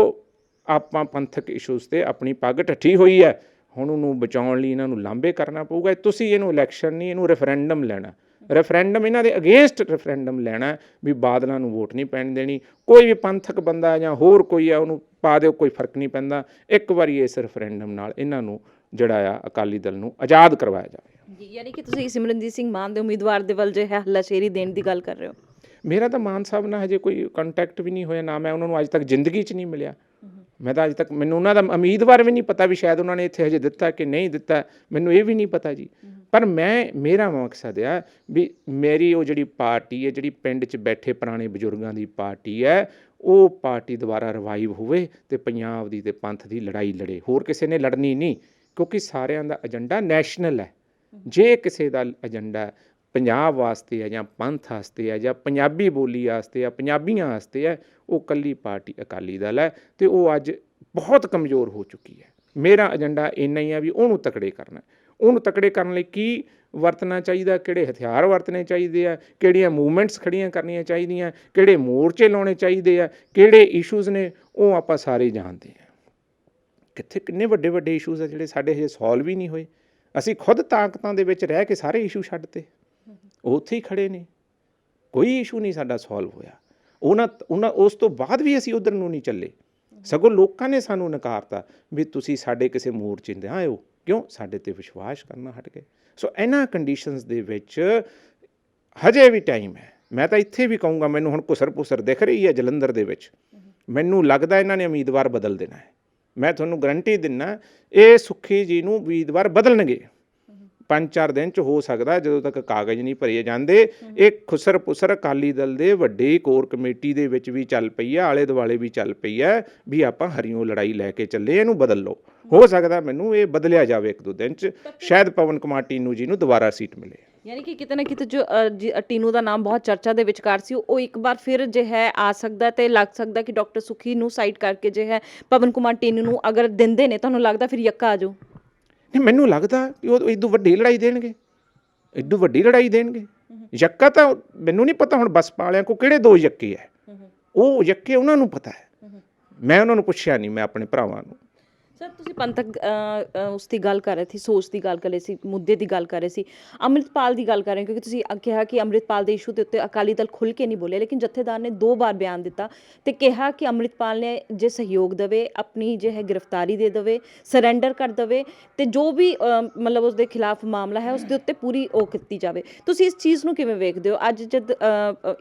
ਆਪਾਂ ਪੰਥਕ ਇਸ਼ੂਜ਼ 'ਤੇ ਆਪਣੀ ਪੱਗ ਢੱਠੀ ਹੋਈ ਹੈ। ਹੁਣ ਉਹਨੂੰ ਬਚਾਉਣ ਲਈ ਇਹਨਾਂ ਨੂੰ ਲਾਂਭੇ ਕਰਨਾ ਪਊਗਾ। ਤੁਸੀਂ ਇਹਨੂੰ ਇਲੈਕਸ਼ਨ ਨਹੀਂ, ਇਹਨੂੰ ਰੈਫਰੈਂਡਮ ਲੈਣਾ। ਰੈਫਰੈਂਡਮ ਇਹਨਾਂ ਦੇ ਅਗੇਂਸਟ ਰੈਫਰੈਂਡਮ ਲੈਣਾ ਵੀ ਬਾਦਲਾਂ ਨੂੰ ਵੋਟ ਨਹੀਂ ਪੈਣ ਦੇਣੀ। ਕੋਈ ਵੀ ਪੰਥਕ ਬੰਦਾ ਜਾਂ ਹੋਰ ਕੋਈ ਆ, ਉਹਨੂੰ ਪਾ ਦਿਓ, ਕੋਈ ਫਰਕ ਨਹੀਂ ਪੈਂਦਾ। ਇੱਕ ਵਾਰੀ ਇਸ ਰੈਫਰੈਂਡਮ ਨਾਲ ਇਹਨਾਂ ਨੂੰ ਜਿਹੜਾ ਆ ਅਕਾਲੀ ਦਲ ਨੂੰ ਆਜ਼ਾਦ ਕਰਵਾਇਆ ਜਾਵੇ। ਜੀ, ਯਾਨੀ ਕਿ ਤੁਸੀਂ ਸਿਮਰਨਜੀਤ ਸਿੰਘ ਮਾਨ ਦੇ ਉਮੀਦਵਾਰ ਦੇ ਵੱਲ ਜੋ ਹੈ ਹੱਲਾਸ਼ੇਰੀ ਦੇਣ ਦੀ ਗੱਲ ਕਰ ਰਹੇ ਹੋ। ਮੇਰਾ ਤਾਂ ਮਾਨ ਸਾਹਿਬ ਨਾਲ ਹਜੇ ਕੋਈ ਕੰਟੈਕਟ ਵੀ ਨਹੀਂ ਹੋਇਆ, ਨਾ ਮੈਂ ਉਹਨਾਂ ਨੂੰ ਅੱਜ ਤੱਕ ਜ਼ਿੰਦਗੀ 'ਚ ਨਹੀਂ ਮਿਲਿਆ। ਮੈਂ ਤਾਂ ਅੱਜ ਤੱਕ, ਮੈਨੂੰ ਉਹਨਾਂ ਦਾ ਉਮੀਦਵਾਰ ਵੀ ਨਹੀਂ ਪਤਾ ਵੀ ਸ਼ਾਇਦ ਉਹਨਾਂ ਨੇ ਇੱਥੇ ਹਜੇ ਦਿੱਤਾ ਕਿ ਨਹੀਂ ਦਿੱਤਾ, ਮੈਨੂੰ ਇਹ ਵੀ ਨਹੀਂ ਪਤਾ ਜੀ। ਪਰ ਮੇਰਾ ਮਕਸਦ ਆ ਵੀ ਮੇਰੀ ਉਹ ਜਿਹੜੀ ਪਾਰਟੀ ਹੈ, ਜਿਹੜੀ ਪਿੰਡ 'ਚ ਬੈਠੇ ਪੁਰਾਣੇ ਬਜ਼ੁਰਗਾਂ ਦੀ ਪਾਰਟੀ ਹੈ, ਉਹ ਪਾਰਟੀ ਦੁਬਾਰਾ ਰਿਵਾਈਵ ਹੋਵੇ ਅਤੇ ਪੰਜਾਬ ਦੀ ਅਤੇ ਪੰਥ ਦੀ ਲੜਾਈ ਲੜੇ। ਹੋਰ ਕਿਸੇ ਨੇ ਲੜਨੀ ਨਹੀਂ, ਕਿਉਂਕਿ ਸਾਰਿਆਂ ਦਾ ਏਜੰਡਾ ਨੈਸ਼ਨਲ ਹੈ। ਜੇ ਕਿਸੇ ਦਾ ਏਜੰਡਾ ਪੰਜਾਬ ਵਾਸਤੇ ਹੈ ਜਾਂ ਪੰਥ ਵਾਸਤੇ ਹੈ ਜਾਂ ਪੰਜਾਬੀ ਬੋਲੀ ਵਾਸਤੇ ਹੈ, ਪੰਜਾਬੀਆਂ ਵਾਸਤੇ ਹੈ, ਉਹ ਇਕੱਲੀ ਪਾਰਟੀ ਅਕਾਲੀ ਦਲ ਹੈ ਅਤੇ ਉਹ ਅੱਜ ਬਹੁਤ ਕਮਜ਼ੋਰ ਹੋ ਚੁੱਕੀ ਹੈ। ਮੇਰਾ ਏਜੰਡਾ ਇੰਨਾ ਹੀ ਆ ਵੀ ਉਹਨੂੰ ਤਕੜੇ ਕਰਨਾ। ਉਹਨੂੰ ਤਕੜੇ ਕਰਨ ਲਈ ਕੀ ਵਰਤਣਾ ਚਾਹੀਦਾ, ਕਿਹੜੇ ਹਥਿਆਰ ਵਰਤਣੇ ਚਾਹੀਦੇ ਆ, ਕਿਹੜੀਆਂ ਮੂਵਮੈਂਟਸ ਖੜੀਆਂ ਕਰਨੀਆਂ ਚਾਹੀਦੀਆਂ, ਕਿਹੜੇ ਮੋਰਚੇ ਲਾਉਣੇ ਚਾਹੀਦੇ ਆ, ਕਿਹੜੇ ਇਸ਼ੂਜ਼ ਨੇ, ਉਹ ਆਪਾਂ ਸਾਰੇ ਜਾਣਦੇ ਹਾਂ। ਕਿੱਥੇ ਕਿੰਨੇ ਵੱਡੇ ਵੱਡੇ ਇਸ਼ੂਜ਼ ਆ ਜਿਹੜੇ ਸਾਡੇ ਹਜੇ ਸੋਲਵ ਹੀ ਨਹੀਂ ਹੋਏ। ਅਸੀਂ ਖੁਦ ਤਾਕਤਾਂ ਦੇ ਵਿੱਚ ਰਹਿ ਕੇ ਸਾਰੇ ਇਸ਼ੂ ਛੱਡਤੇ, ਉਹ ਉੱਥੇ ਹੀ ਖੜੇ ਨੇ, ਕੋਈ ਇਸ਼ੂ ਨਹੀਂ ਸਾਡਾ ਸੋਲਵ ਹੋਇਆ। ਉਹਨਾਂ ਉਸ ਤੋਂ ਬਾਅਦ ਵੀ ਅਸੀਂ ਉੱਧਰ ਨੂੰ ਨਹੀਂ ਚੱਲੇ, ਸਗੋਂ ਲੋਕਾਂ ਨੇ ਸਾਨੂੰ ਨਕਾਰਤਾ ਵੀ ਤੁਸੀਂ ਸਾਡੇ ਕਿਸੇ ਮੋਰਚੇ 'ਤੇ ਆਇਓ, ਕਿਉਂ? ਸਾਡੇ 'ਤੇ ਵਿਸ਼ਵਾਸ ਕਰਨਾ ਹਟ ਗਏ। ਸੋ ਇਹਨਾਂ ਕੰਡੀਸ਼ਨਸ ਦੇ ਵਿੱਚ ਹਜੇ ਵੀ ਟਾਈਮ ਹੈ। ਮੈਂ ਤਾਂ ਇੱਥੇ ਵੀ ਕਹੂੰਗਾ, ਮੈਨੂੰ ਹੁਣ ਘੁਸਰ ਪੁਸਰ ਦਿਖ ਰਹੀ ਹੈ ਜਲੰਧਰ ਦੇ ਵਿੱਚ, ਮੈਨੂੰ ਲੱਗਦਾ ਇਹਨਾਂ ਨੇ ਉਮੀਦਵਾਰ ਬਦਲ ਦੇਣਾ ਹੈ। ਮੈਂ ਤੁਹਾਨੂੰ ਗਰੰਟੀ ਦਿੰਦਾ, ਇਹ ਸੁੱਖੀ ਜੀ ਨੂੰ ਉਮੀਦਵਾਰ ਬਦਲਣਗੇ 5-4 ਦਿਨ 'ਚ, ਹੋ ਸਕਦਾ ਜਦੋਂ ਤੱਕ ਕਾਗਜ਼ ਨਹੀਂ ਭਰੇ ਜਾਂਦੇ। ਇਹ ਖੁਸਰ ਪੁਸਰ ਅਕਾਲੀ ਦਲ ਦੇ ਵੱਡੀ ਕੋਰ ਕਮੇਟੀ ਦੇ ਵਿੱਚ ਵੀ ਚੱਲ ਪਈ ਹੈ, ਆਲੇ ਦੁਆਲੇ ਵੀ ਚੱਲ ਪਈ ਹੈ ਵੀ ਆਪਾਂ ਹਰੀਓਂ ਲੜਾਈ ਲੈ ਕੇ ਚੱਲੇ, ਇਹਨੂੰ ਬਦਲ ਲਓ। ਹੋ ਸਕਦਾ ਮੈਨੂੰ ਇਹ ਬਦਲਿਆ ਜਾਵੇ 1-2 ਦਿਨ 'ਚ, ਸ਼ਾਇਦ ਪਵਨ ਕੁਮਾਰ ਟੀਨੂ ਜੀ ਨੂੰ ਦੁਬਾਰਾ ਸੀਟ ਮਿਲੇ। ਯਾਨੀ ਕਿ ਕਿਤੇ ਨਾ ਕਿਤੇ ਜੋ ਟੀਨੂ ਦਾ ਨਾਮ ਬਹੁਤ ਚਰਚਾ ਦੇ ਵਿਚਕਾਰ ਸੀ, ਉਹ ਇੱਕ ਵਾਰ ਫਿਰ ਜੋ ਹੈ ਆ ਸਕਦਾ ਤੇ ਲੱਗ ਸਕਦਾ ਕਿ ਡਾਕਟਰ ਸੁਖੀ ਨੂੰ ਸਾਈਡ ਕਰਕੇ ਜੋ ਹੈ ਪਵਨ ਕੁਮਾਰ ਟੀਨੂ ਨੂੰ ਅਗਰ ਦਿੰਦੇ ਨੇ, ਤੁਹਾਨੂੰ ਲੱਗਦਾ ਫਿਰ ਯੱਕਾ ਆ ਜਾਓ? ਨਹੀਂ, ਮੈਨੂੰ ਲੱਗਦਾ ਕਿ ਉਹ ਇਦੋਂ ਵੱਡੀ ਲੜਾਈ ਦੇਣਗੇ, ਇਦੋਂ ਵੱਡੀ ਲੜਾਈ ਦੇਣਗੇ। ਯੱਕਾ ਤਾਂ ਮੈਨੂੰ ਨਹੀਂ ਪਤਾ ਹੁਣ ਬਸਪਾ ਵਾਲਿਆਂ ਕੋਲ ਕਿਹੜੇ 2 ਯੱਕੇ ਹੈ, ਉਹ ਯੱਕੇ ਉਹਨਾਂ ਨੂੰ ਪਤਾ ਹੈ। ਮੈਂ ਉਹਨਾਂ ਨੂੰ ਪੁੱਛਿਆ ਨਹੀਂ, ਮੈਂ ਆਪਣੇ ਭਰਾਵਾਂ ਨੂੰ। ਸਰ, ਤੁਸੀਂ ਪੰਥਕ ਉਸ ਦੀ ਗੱਲ ਕਰ ਰਹੇ ਸੀ, ਸੋਚ ਦੀ ਗੱਲ ਕਰ ਰਹੇ ਸੀ, ਮੁੱਦੇ ਦੀ ਗੱਲ ਕਰ ਰਹੇ ਸੀ, ਅੰਮ੍ਰਿਤਪਾਲ ਦੀ ਗੱਲ ਕਰ ਰਹੇ, ਕਿਉਂਕਿ ਤੁਸੀਂ ਕਿਹਾ ਕਿ ਅੰਮ੍ਰਿਤਪਾਲ ਦੇ ਇਸ਼ੂ ਦੇ ਉੱਤੇ ਅਕਾਲੀ ਦਲ ਖੁੱਲ੍ਹ ਕੇ ਨਹੀਂ ਬੋਲੇ, ਲੇਕਿਨ ਜਥੇਦਾਰ ਨੇ 2 ਵਾਰ ਬਿਆਨ ਦਿੱਤਾ ਅਤੇ ਕਿਹਾ ਕਿ ਅੰਮ੍ਰਿਤਪਾਲ ਨੇ ਜੇ ਸਹਿਯੋਗ ਦੇਵੇ, ਆਪਣੀ ਜੋ ਹੈ ਗ੍ਰਿਫਤਾਰੀ ਦੇ ਦੇਵੇ, ਸਰੈਂਡਰ ਕਰ ਦੇਵੇ ਅਤੇ ਜੋ ਵੀ ਮਤਲਬ ਉਸ ਦੇ ਖਿਲਾਫ ਮਾਮਲਾ ਹੈ ਉਸ ਦੇ ਉੱਤੇ ਪੂਰੀ ਉਹ ਕੀਤੀ ਜਾਵੇ। ਤੁਸੀਂ ਇਸ ਚੀਜ਼ ਨੂੰ ਕਿਵੇਂ ਵੇਖਦੇ ਹੋ? ਅੱਜ ਜਦ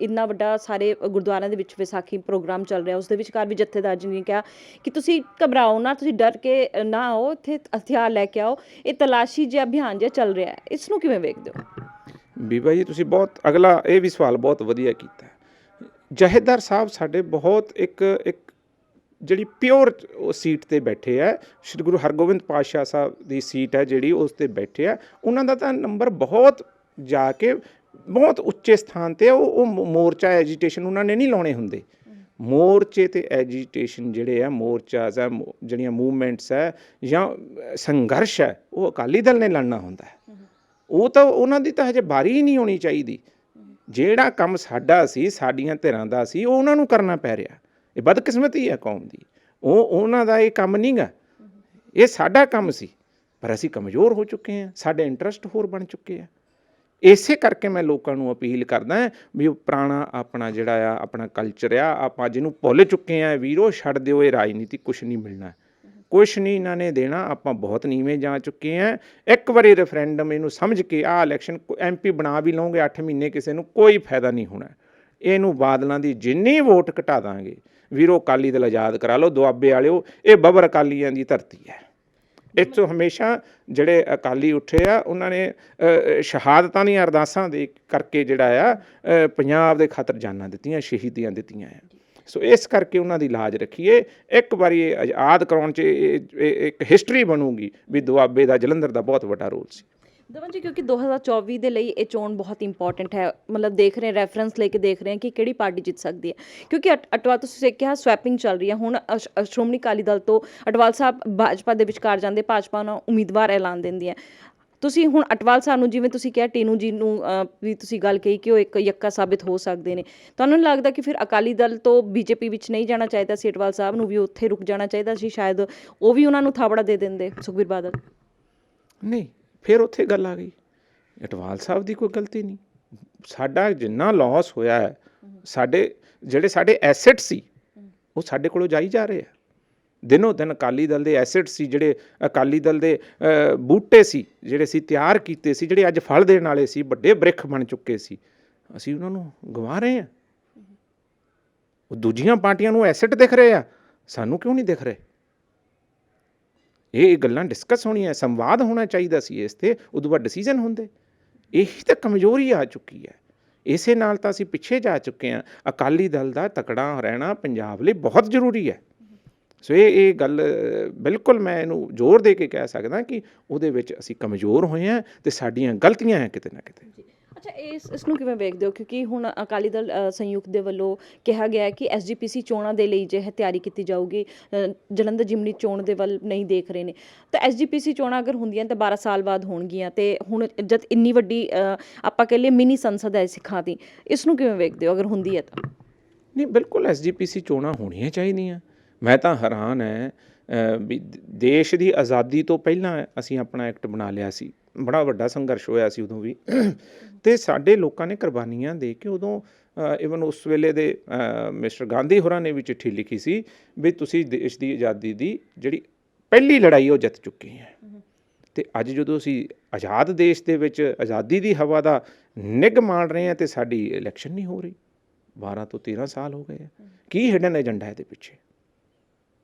ਇੰਨਾ ਵੱਡਾ ਸਾਰੇ ਗੁਰਦੁਆਰਿਆਂ ਦੇ ਵਿੱਚ ਵਿਸਾਖੀ ਪ੍ਰੋਗਰਾਮ ਚੱਲ ਰਿਹਾ, ਉਸ ਦੇ ਵਿਚਕਾਰ ਵੀ ਜਥੇਦਾਰ ਜੀ ਨੇ ਕਿਹਾ ਕਿ ਤੁਸੀਂ ਘਬਰਾਓ ਨਾ, ਤੁਸੀਂ ਡਰ ਕਿ ਨਾ ਆਓ, ਇੱਥੇ ਹਥਿਆਰ ਲੈ ਕੇ ਆਓ, ਇਹ ਤਲਾਸ਼ੀ ਜਿਹਾ ਅਭਿਆਨ ਜਿਹਾ ਚੱਲ ਰਿਹਾ ਹੈ। ਇਸ ਨੂੰ ਕਿਵੇਂ ਵੇਖਦੇ ਹੋ? ਬੀਬਾ ਜੀ, ਤੁਸੀਂ ਬਹੁਤ ਅਗਲਾ ਇਹ ਵੀ ਸਵਾਲ ਬਹੁਤ ਵਧੀਆ ਕੀਤਾ। ਜਥੇਦਾਰ ਸਾਹਿਬ ਸਾਡੇ ਬਹੁਤ ਇੱਕ ਜਿਹੜੀ ਪਿਓਰ ਸੀਟ 'ਤੇ ਬੈਠੇ ਆ, ਸ਼੍ਰੀ ਗੁਰੂ ਹਰਗੋਬਿੰਦ ਪਾਤਸ਼ਾਹ ਸਾਹਿਬ ਦੀ ਸੀਟ ਹੈ ਜਿਹੜੀ, ਉਸ 'ਤੇ ਬੈਠੇ ਆ। ਉਹਨਾਂ ਦਾ ਤਾਂ ਨੰਬਰ ਬਹੁਤ ਜਾ ਕੇ ਬਹੁਤ ਉੱਚੇ ਸਥਾਨ 'ਤੇ ਆ। ਉਹ ਮੋਰਚਾ ਐਜੀਟੇਸ਼ਨ ਉਹਨਾਂ ਨੇ ਨਹੀਂ ਲਾਉਣੇ ਹੁੰਦੇ। ਮੋਰਚੇ 'ਤੇ ਐਜੀਟੇਸ਼ਨ ਜਿਹੜੇ ਆ, ਮੋਰਚਾਜ਼ ਆ, ਜਿਹੜੀਆਂ ਮੂਵਮੈਂਟਸ ਹੈ ਜਾਂ ਸੰਘਰਸ਼ ਹੈ, ਉਹ ਅਕਾਲੀ ਦਲ ਨੇ ਲੜਨਾ ਹੁੰਦਾ ਹੈ। ਉਹ ਤਾਂ ਉਹਨਾਂ ਦੀ ਤਾਂ ਹਜੇ ਵਾਰੀ ਹੀ ਨਹੀਂ ਹੋਣੀ ਚਾਹੀਦੀ। ਜਿਹੜਾ ਕੰਮ ਸਾਡਾ ਸੀ, ਸਾਡੀਆਂ ਧਿਰਾਂ ਦਾ ਸੀ, ਉਹ ਉਹਨਾਂ ਨੂੰ ਕਰਨਾ ਪੈ ਰਿਹਾ। ਇਹ ਬਦਕਿਸਮਤੀ ਹੈ ਕੌਮ ਦੀ। ਉਹਨਾਂ ਦਾ ਇਹ ਕੰਮ ਨਹੀਂ ਗਾ, ਇਹ ਸਾਡਾ ਕੰਮ ਸੀ, ਪਰ ਅਸੀਂ ਕਮਜ਼ੋਰ ਹੋ ਚੁੱਕੇ ਹਾਂ, ਸਾਡੇ ਇੰਟਰਸਟ ਹੋਰ ਬਣ ਚੁੱਕੇ ਆ। ਇਸੇ ਕਰਕੇ ਮੈਂ ਲੋਕਾਂ ਨੂੰ ਅਪੀਲ ਕਰਦਾ ਵੀ ਉਹ ਪੁਰਾਣਾ ਆਪਣਾ ਜਿਹੜਾ ਆ, ਆਪਣਾ ਕਲਚਰ ਆ, ਆਪਾਂ ਜਿਹਨੂੰ ਭੁੱਲ ਚੁੱਕੇ ਹਾਂ, ਵੀਰੋ ਛੱਡ ਦਿਓ ਇਹ ਰਾਜਨੀਤੀ, ਕੁਛ ਨਹੀਂ ਮਿਲਣਾ, ਕੁਛ ਨਹੀਂ ਇਹਨਾਂ ਨੇ ਦੇਣਾ। ਆਪਾਂ ਬਹੁਤ ਨੀਵੇਂ ਜਾ ਚੁੱਕੇ ਹਾਂ। ਇੱਕ ਵਾਰੀ ਰੈਫਰੈਂਡਮ ਇਹਨੂੰ ਸਮਝ ਕੇ ਆਹ ਇਲੈਕਸ਼ਨ MP ਬਣਾ ਵੀ ਲਓਗੇ 8 ਮਹੀਨੇ, ਕਿਸੇ ਨੂੰ ਕੋਈ ਫਾਇਦਾ ਨਹੀਂ ਹੋਣਾ। ਇਹਨੂੰ ਬਾਦਲਾਂ ਦੀ ਜਿੰਨੀ ਵੋਟ ਘਟਾ ਦਾਂਗੇ, ਵੀਰੋ ਅਕਾਲੀ ਦਲ ਆਜ਼ਾਦ ਕਰਾ ਲਓ, ਦੁਆਬੇ ਵਾਲਿਓ, ਇਹ ਬੱਬਰ ਅਕਾਲੀਆਂ ਦੀ ਧਰਤੀ ਹੈ। ਇਸ ਤੋਂ ਹਮੇਸ਼ਾ ਜਿਹੜੇ ਅਕਾਲੀ ਉੱਠੇ ਆ, ਉਹਨਾਂ ਨੇ ਸ਼ਹਾਦਤਾਂ ਦੀਆਂ ਅਰਦਾਸਾਂ ਦੇ ਕਰਕੇ ਜਿਹੜਾ ਆ ਪੰਜਾਬ ਦੇ ਖਾਤਰ ਜਾਨਾਂ ਦਿੱਤੀਆਂ, ਸ਼ਹੀਦੀਆਂ ਦਿੱਤੀਆਂ ਆ। ਸੋ ਇਸ ਕਰਕੇ ਉਹਨਾਂ ਦੀ ਲਾਜ ਰੱਖੀਏ। ਇੱਕ ਵਾਰੀ ਇਹ ਆਜ਼ਾਦ ਕਰਾਉਣ 'ਚ ਇੱਕ ਹਿਸਟਰੀ ਬਣੂਗੀ ਵੀ ਦੁਆਬੇ ਦਾ, ਜਲੰਧਰ ਦਾ ਬਹੁਤ ਵੱਡਾ ਰੋਲ ਸੀ। ਦਮਨ ਜੀ, ਕਿਉਂਕਿ 2024 ਦੇ ਲਈ ਇਹ ਚੋਣ ਬਹੁਤ ਇੰਪੋਰਟੈਂਟ ਹੈ, ਮਤਲਬ ਦੇਖ ਰਹੇ ਰੈਫਰੈਂਸ ਲੈ ਕੇ ਦੇਖ ਰਹੇ ਹਾਂ ਕਿ ਕਿਹੜੀ ਪਾਰਟੀ ਜਿੱਤ ਸਕਦੀ ਹੈ, ਕਿਉਂਕਿ ਅਟਵਾਲ ਤੁਸੀਂ ਕਿਹਾ ਸਵੈਪਿੰਗ ਚੱਲ ਰਹੀ ਹੈ। ਹੁਣ ਸ਼੍ਰੋਮਣੀ ਅਕਾਲੀ ਦਲ ਤੋਂ ਅਟਵਾਲ ਸਾਹਿਬ ਭਾਜਪਾ ਦੇ ਵਿਚਕਾਰ ਜਾਂਦੇ, ਭਾਜਪਾ ਨੂੰ ਉਮੀਦਵਾਰ ਐਲਾਨ ਦਿੰਦੀ ਹੈ। ਤੁਸੀਂ ਹੁਣ ਅਟਵਾਲ ਸਾਹਿਬ ਨੂੰ, ਜਿਵੇਂ ਤੁਸੀਂ ਕਿਹਾ ਟੀਨੂ ਜੀ ਨੂੰ ਵੀ ਤੁਸੀਂ ਗੱਲ ਕਹੀ ਕਿ ਉਹ ਇੱਕ ਯੱਕਾ ਸਾਬਿਤ ਹੋ ਸਕਦੇ ਨੇ, ਤੁਹਾਨੂੰ ਨਹੀਂ ਲੱਗਦਾ ਕਿ ਫਿਰ ਅਕਾਲੀ ਦਲ ਤੋਂ BJP ਵਿੱਚ ਨਹੀਂ ਜਾਣਾ ਚਾਹੀਦਾ ਸੀ? ਅਟਵਾਲ ਸਾਹਿਬ ਨੂੰ ਵੀ ਉੱਥੇ ਰੁਕ ਜਾਣਾ ਚਾਹੀਦਾ ਸੀ, ਸ਼ਾਇਦ ਉਹ ਵੀ ਉਹਨਾਂ ਨੂੰ ਥਾਪੜਾ ਦੇ ਦਿੰਦੇ ਸੁਖਬੀਰ ਬਾਦਲ। ਨਹੀਂ, ਫਿਰ ਉੱਥੇ ਗੱਲ ਆ ਗਈ। ਅਟਵਾਲ ਸਾਹਿਬ ਦੀ ਕੋਈ ਗਲਤੀ ਨਹੀਂ। ਸਾਡਾ ਜਿੰਨਾ ਲਾਸ ਹੋਇਆ ਹੈ, ਸਾਡੇ ਐਸੈਟ ਸੀ, ਉਹ ਸਾਡੇ ਕੋਲੋਂ ਜਾਈ ਜਾ ਰਹੇ ਆ। ਦਿਨੋਂ ਦਿਨ ਅਕਾਲੀ ਦਲ ਦੇ ਐਸੈਟ ਸੀ, ਜਿਹੜੇ ਅਕਾਲੀ ਦਲ ਦੇ ਬੂਟੇ ਸੀ, ਜਿਹੜੇ ਸੀ ਤਿਆਰ ਕੀਤੇ ਸੀ, ਜਿਹੜੇ ਅੱਜ ਫਲ ਦੇਣ ਵਾਲੇ ਸੀ, ਵੱਡੇ ਬ੍ਰਿਖ ਬਣ ਚੁੱਕੇ ਸੀ, ਅਸੀਂ ਉਹਨਾਂ ਨੂੰ ਗਵਾ ਰਹੇ ਹਾਂ। ਉਹ ਦੂਜੀਆਂ ਪਾਰਟੀਆਂ ਨੂੰ ਐਸੈਟ ਦਿਖ ਰਹੇ ਆ, ਸਾਨੂੰ ਕਿਉਂ ਨਹੀਂ ਦਿਖ ਰਹੇ? ਇਹ ਗੱਲਾਂ ਡਿਸਕਸ ਹੋਣੀਆਂ, ਸੰਵਾਦ ਹੋਣਾ ਚਾਹੀਦਾ ਸੀ ਇਸ 'ਤੇ, ਉਦੋਂ ਬਾਅਦ ਡਿਸੀਜ਼ਨ ਹੁੰਦੇ। ਇਹੀ ਤਾਂ ਕਮਜ਼ੋਰੀ ਆ ਚੁੱਕੀ ਹੈ। ਇਸੇ ਨਾਲ ਤਾਂ ਅਸੀਂ ਪਿੱਛੇ ਜਾ ਚੁੱਕੇ ਹਾਂ। ਅਕਾਲੀ ਦਲ ਦਾ ਤਕੜਾ ਰਹਿਣਾ ਪੰਜਾਬ ਲਈ ਬਹੁਤ ਜ਼ਰੂਰੀ ਹੈ। ਸੋ ਇਹ ਗੱਲ ਬਿਲਕੁਲ ਮੈਂ ਇਹਨੂੰ ਜ਼ੋਰ ਦੇ ਕੇ ਕਹਿ ਸਕਦਾ ਕਿ ਉਹਦੇ ਵਿੱਚ ਅਸੀਂ ਕਮਜ਼ੋਰ ਹੋਏ ਹਾਂ ਅਤੇ ਸਾਡੀਆਂ ਗਲਤੀਆਂ ਹੈ ਕਿਤੇ ਨਾ ਕਿਤੇ। ਅੱਛਾ, ਇਸ ਨੂੰ ਕਿਵੇਂ ਵੇਖਦੇ ਹੋ? ਕਿਉਂਕਿ ਹੁਣ ਅਕਾਲੀ ਦਲ ਸੰਯੁਕਤ ਦੇ ਵੱਲੋਂ ਕਿਹਾ ਗਿਆ ਹੈ ਕਿ SGPC ਚੋਣਾਂ ਦੇ ਲਈ ਜੋ ਹੈ ਤਿਆਰੀ ਕੀਤੀ ਜਾਊਗੀ, ਜਲੰਧਰ ਜਿਮਨੀ ਚੋਣ ਦੇ ਵੱਲ ਨਹੀਂ ਦੇਖ ਰਹੇ ਨੇ। ਤਾਂ SGPC ਚੋਣਾਂ ਅਗਰ ਹੁੰਦੀਆਂ ਤਾਂ 12 ਸਾਲ ਬਾਅਦ ਹੋਣਗੀਆਂ, ਅਤੇ ਹੁਣ ਜਦ ਇੰਨੀ ਵੱਡੀ ਆਪਾਂ ਕਹਿ ਲਈਏ ਮਿਨੀ ਸੰਸਦ ਹੈ ਸਿੱਖਾਂ ਦੀ, ਇਸ ਨੂੰ ਕਿਵੇਂ ਵੇਖਦੇ ਹੋ ਅਗਰ ਹੁੰਦੀ ਹੈ ਤਾਂ? ਨਹੀਂ, ਬਿਲਕੁਲ SGPC ਚੋਣਾਂ ਹੋਣੀਆਂ ਚਾਹੀਦੀਆਂ। ਮੈਂ ਤਾਂ ਹੈਰਾਨ ਹੈ ਵੀ ਦੇਸ਼ ਦੀ ਆਜ਼ਾਦੀ ਤੋਂ ਪਹਿਲਾਂ ਅਸੀਂ ਆਪਣਾ ਐਕਟ ਬਣਾ ਲਿਆ ਸੀ, ਬੜਾ ਵੱਡਾ ਸੰਘਰਸ਼ ਹੋਇਆ ਸੀ ਉਦੋਂ ਵੀ, ਅਤੇ ਸਾਡੇ ਲੋਕਾਂ ਨੇ ਕੁਰਬਾਨੀਆਂ ਦੇ ਕੇ ਉਦੋਂ ਈਵਨ ਉਸ ਵੇਲੇ ਦੇ ਮਿਸਟਰ ਗਾਂਧੀ ਹੋਰਾਂ ਨੇ ਵੀ ਚਿੱਠੀ ਲਿਖੀ ਸੀ ਵੀ ਤੁਸੀਂ ਦੇਸ਼ ਦੀ ਆਜ਼ਾਦੀ ਦੀ ਜਿਹੜੀ ਪਹਿਲੀ ਲੜਾਈ ਉਹ ਜਿੱਤ ਚੁੱਕੇ ਹੈ। ਅਤੇ ਅੱਜ ਜਦੋਂ ਅਸੀਂ ਆਜ਼ਾਦ ਦੇਸ਼ ਦੇ ਵਿੱਚ ਆਜ਼ਾਦੀ ਦੀ ਹਵਾ ਦਾ ਨਿੱਘ ਮਾਣ ਰਹੇ ਹਾਂ ਅਤੇ ਸਾਡੀ ਇਲੈਕਸ਼ਨ ਨਹੀਂ ਹੋ ਰਹੀ, 12 ਤੋਂ 13 ਸਾਲ ਹੋ ਗਏ ਆ। ਕੀ ਹਿਡਨ ਏਜੰਡਾ ਇਹਦੇ ਪਿੱਛੇ?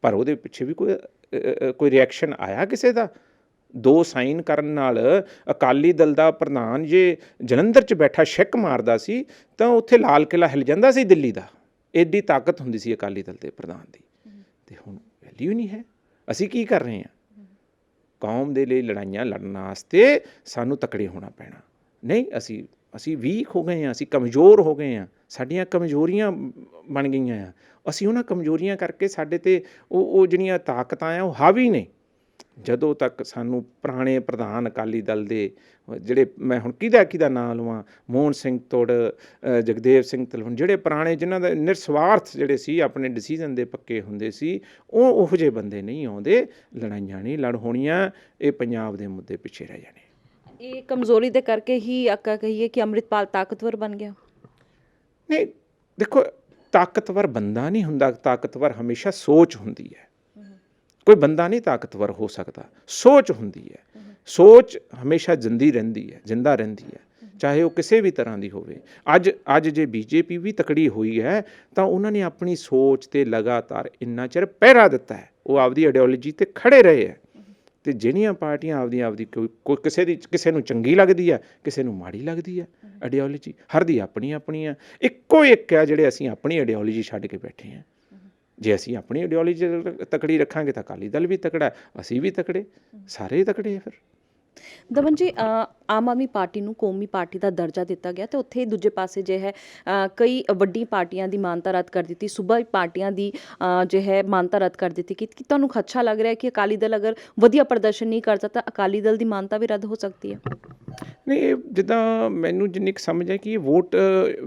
ਪਰ ਉਹਦੇ ਪਿੱਛੇ ਵੀ ਕੋਈ ਰਿਐਕਸ਼ਨ ਆਇਆ ਕਿਸੇ ਦਾ? 2 ਸਾਈਨ ਕਰਨ ਨਾਲ ਅਕਾਲੀ ਦਲ ਦਾ ਪ੍ਰਧਾਨ ਜੇ ਜਲੰਧਰ 'ਚ ਬੈਠਾ ਛਿੱਕ ਮਾਰਦਾ ਸੀ ਤਾਂ ਉੱਥੇ ਲਾਲ ਕਿਲ੍ਹਾ ਹਿੱਲ ਜਾਂਦਾ ਸੀ ਦਿੱਲੀ ਦਾ। ਐਡੀ ਤਾਕਤ ਹੁੰਦੀ ਸੀ ਅਕਾਲੀ ਦਲ ਦੇ ਪ੍ਰਧਾਨ ਦੀ, ਅਤੇ ਹੁਣ ਵੈਲਿਊ ਨਹੀਂ ਹੈ। ਅਸੀਂ ਕੀ ਕਰ ਰਹੇ ਹਾਂ? ਕੌਮ ਦੇ ਲਈ ਲੜਾਈਆਂ ਲੜਨ ਵਾਸਤੇ ਸਾਨੂੰ ਤਕੜੇ ਹੋਣਾ ਪੈਣਾ। ਨਹੀਂ, ਅਸੀਂ ਵੀਕ ਹੋ ਗਏ ਹਾਂ, ਅਸੀਂ ਕਮਜ਼ੋਰ ਹੋ ਗਏ ਹਾਂ, ਸਾਡੀਆਂ ਕਮਜ਼ੋਰੀਆਂ ਬਣ ਗਈਆਂ ਆ। ਅਸੀਂ ਉਹਨਾਂ ਕਮਜ਼ੋਰੀਆਂ ਕਰਕੇ ਸਾਡੇ 'ਤੇ ਉਹ ਜਿਹੜੀਆਂ ਤਾਕਤਾਂ ਆ ਉਹ ਹਾਵੀ ਨੇ। ਜਦੋਂ ਤੱਕ ਸਾਨੂੰ ਪੁਰਾਣੇ ਪ੍ਰਧਾਨ ਅਕਾਲੀ ਦਲ ਦੇ ਜਿਹੜੇ, ਮੈਂ ਹੁਣ ਕਿਹਦਾ ਨਾਂ ਲਵਾਂ, ਮੋਹਨ ਸਿੰਘ ਤੁੜ, ਜਗਦੇਵ ਸਿੰਘ ਧਿਲਵਨ, ਜਿਹੜੇ ਪੁਰਾਣੇ ਜਿਨ੍ਹਾਂ ਦਾ ਨਿਰਸਵਾਰਥ ਜਿਹੜੇ ਸੀ, ਆਪਣੇ ਡਿਸੀਜ਼ਨ ਦੇ ਪੱਕੇ ਹੁੰਦੇ ਸੀ, ਉਹ ਉਹੋ ਜਿਹੇ ਬੰਦੇ ਨਹੀਂ ਆਉਂਦੇ। ਲੜਾਈਆਂ ਨਹੀਂ ਲੜ ਹੋਣੀਆਂ, ਇਹ ਪੰਜਾਬ ਦੇ ਮੁੱਦੇ ਪਿੱਛੇ ਰਹਿ ਜਾਣੇ। ਇਹ ਕਮਜ਼ੋਰੀ ਦੇ ਕਰਕੇ ਹੀ ਆਪਾਂ ਕਹੀਏ ਕਿ ਅੰਮ੍ਰਿਤਪਾਲ ਤਾਕਤਵਰ ਬਣ ਗਿਆ? ਨਹੀਂ, ਦੇਖੋ, ਤਾਕਤਵਰ ਬੰਦਾ ਨਹੀਂ ਹੁੰਦਾ, ਤਾਕਤਵਰ ਹਮੇਸ਼ਾ ਸੋਚ ਹੁੰਦੀ ਹੈ। ਕੋਈ ਬੰਦਾ ਨਹੀਂ ਤਾਕਤਵਰ ਹੋ ਸਕਦਾ, ਸੋਚ ਹੁੰਦੀ ਹੈ। ਸੋਚ ਹਮੇਸ਼ਾ ਜਿੰਦਾ ਰਹਿੰਦੀ ਹੈ, ਚਾਹੇ ਉਹ ਕਿਸੇ ਵੀ ਤਰ੍ਹਾਂ ਦੀ ਹੋਵੇ। ਅੱਜ ਜੇ BJP ਵੀ ਤਕੜੀ ਹੋਈ ਹੈ ਤਾਂ ਉਹਨਾਂ ਨੇ ਆਪਣੀ ਸੋਚ 'ਤੇ ਲਗਾਤਾਰ ਇੰਨਾ ਚਿਰ ਪਹਿਰਾ ਦਿੱਤਾ ਹੈ, ਉਹ ਆਪਦੀ ਆਈਡੀਓਲੋਜੀ 'ਤੇ ਖੜ੍ਹੇ ਰਹੇ ਹੈ। ਅਤੇ ਜਿਹੜੀਆਂ ਪਾਰਟੀਆਂ ਆਪਦੀ ਕੋਈ ਕਿਸੇ ਨੂੰ ਚੰਗੀ ਲੱਗਦੀ ਹੈ, ਕਿਸੇ ਨੂੰ ਮਾੜੀ ਲੱਗਦੀ ਹੈ ਆਈਡੀਓਲੋਜੀ, ਹਰ ਦੀ ਆਪਣੀ ਆ। ਇੱਕੋ ਇੱਕ ਆ ਜਿਹੜੇ ਅਸੀਂ ਆਪਣੀ ਆਈਡੀਓਲੋਜੀ ਛੱਡ ਕੇ ਬੈਠੇ ਹਾਂ। ਜੇ ਅਸੀਂ ਆਪਣੀ ਆਈਡੀਓਲੋਜੀ ਤਕੜੀ ਰੱਖਾਂਗੇ ਤਾਂ ਅਕਾਲੀ ਦਲ ਵੀ ਤਕੜਾ, ਅਸੀਂ ਵੀ ਤਕੜੇ, ਸਾਰੇ ਤਕੜੇ ਆ ਫਿਰ। ਦਮਨ ਜੀ, ਆਮ ਆਦਮੀ ਪਾਰਟੀ ਨੂੰ ਕੌਮੀ ਪਾਰਟੀ ਦਾ ਦਰਜਾ ਦਿੱਤਾ ਗਿਆ, ਅਤੇ ਉੱਥੇ ਦੂਜੇ ਪਾਸੇ ਜੋ ਹੈ ਕਈ ਵੱਡੀ ਪਾਰਟੀਆਂ ਦੀ ਮਾਨਤਾ ਰੱਦ ਕਰ ਦਿੱਤੀ, ਸੂਬਾਈ ਪਾਰਟੀਆਂ ਦੀ ਜੋ ਹੈ ਮਾਨਤਾ ਰੱਦ ਕਰ ਦਿੱਤੀ। ਕਿ ਤੁਹਾਨੂੰ ਖਦਸ਼ਾ ਲੱਗ ਰਿਹਾ ਕਿ ਅਕਾਲੀ ਦਲ ਅਗਰ ਵਧੀਆ ਪ੍ਰਦਰਸ਼ਨ ਨਹੀਂ ਕਰਦਾ ਤਾਂ ਅਕਾਲੀ ਦਲ ਦੀ ਮਾਨਤਾ ਵੀ ਰੱਦ ਹੋ ਸਕਦੀ ਹੈ? ਨਹੀਂ, ਜਿੱਦਾਂ ਮੈਨੂੰ ਜਿੰਨੀ ਕੁ ਸਮਝ ਹੈ ਕਿ ਇਹ ਵੋਟ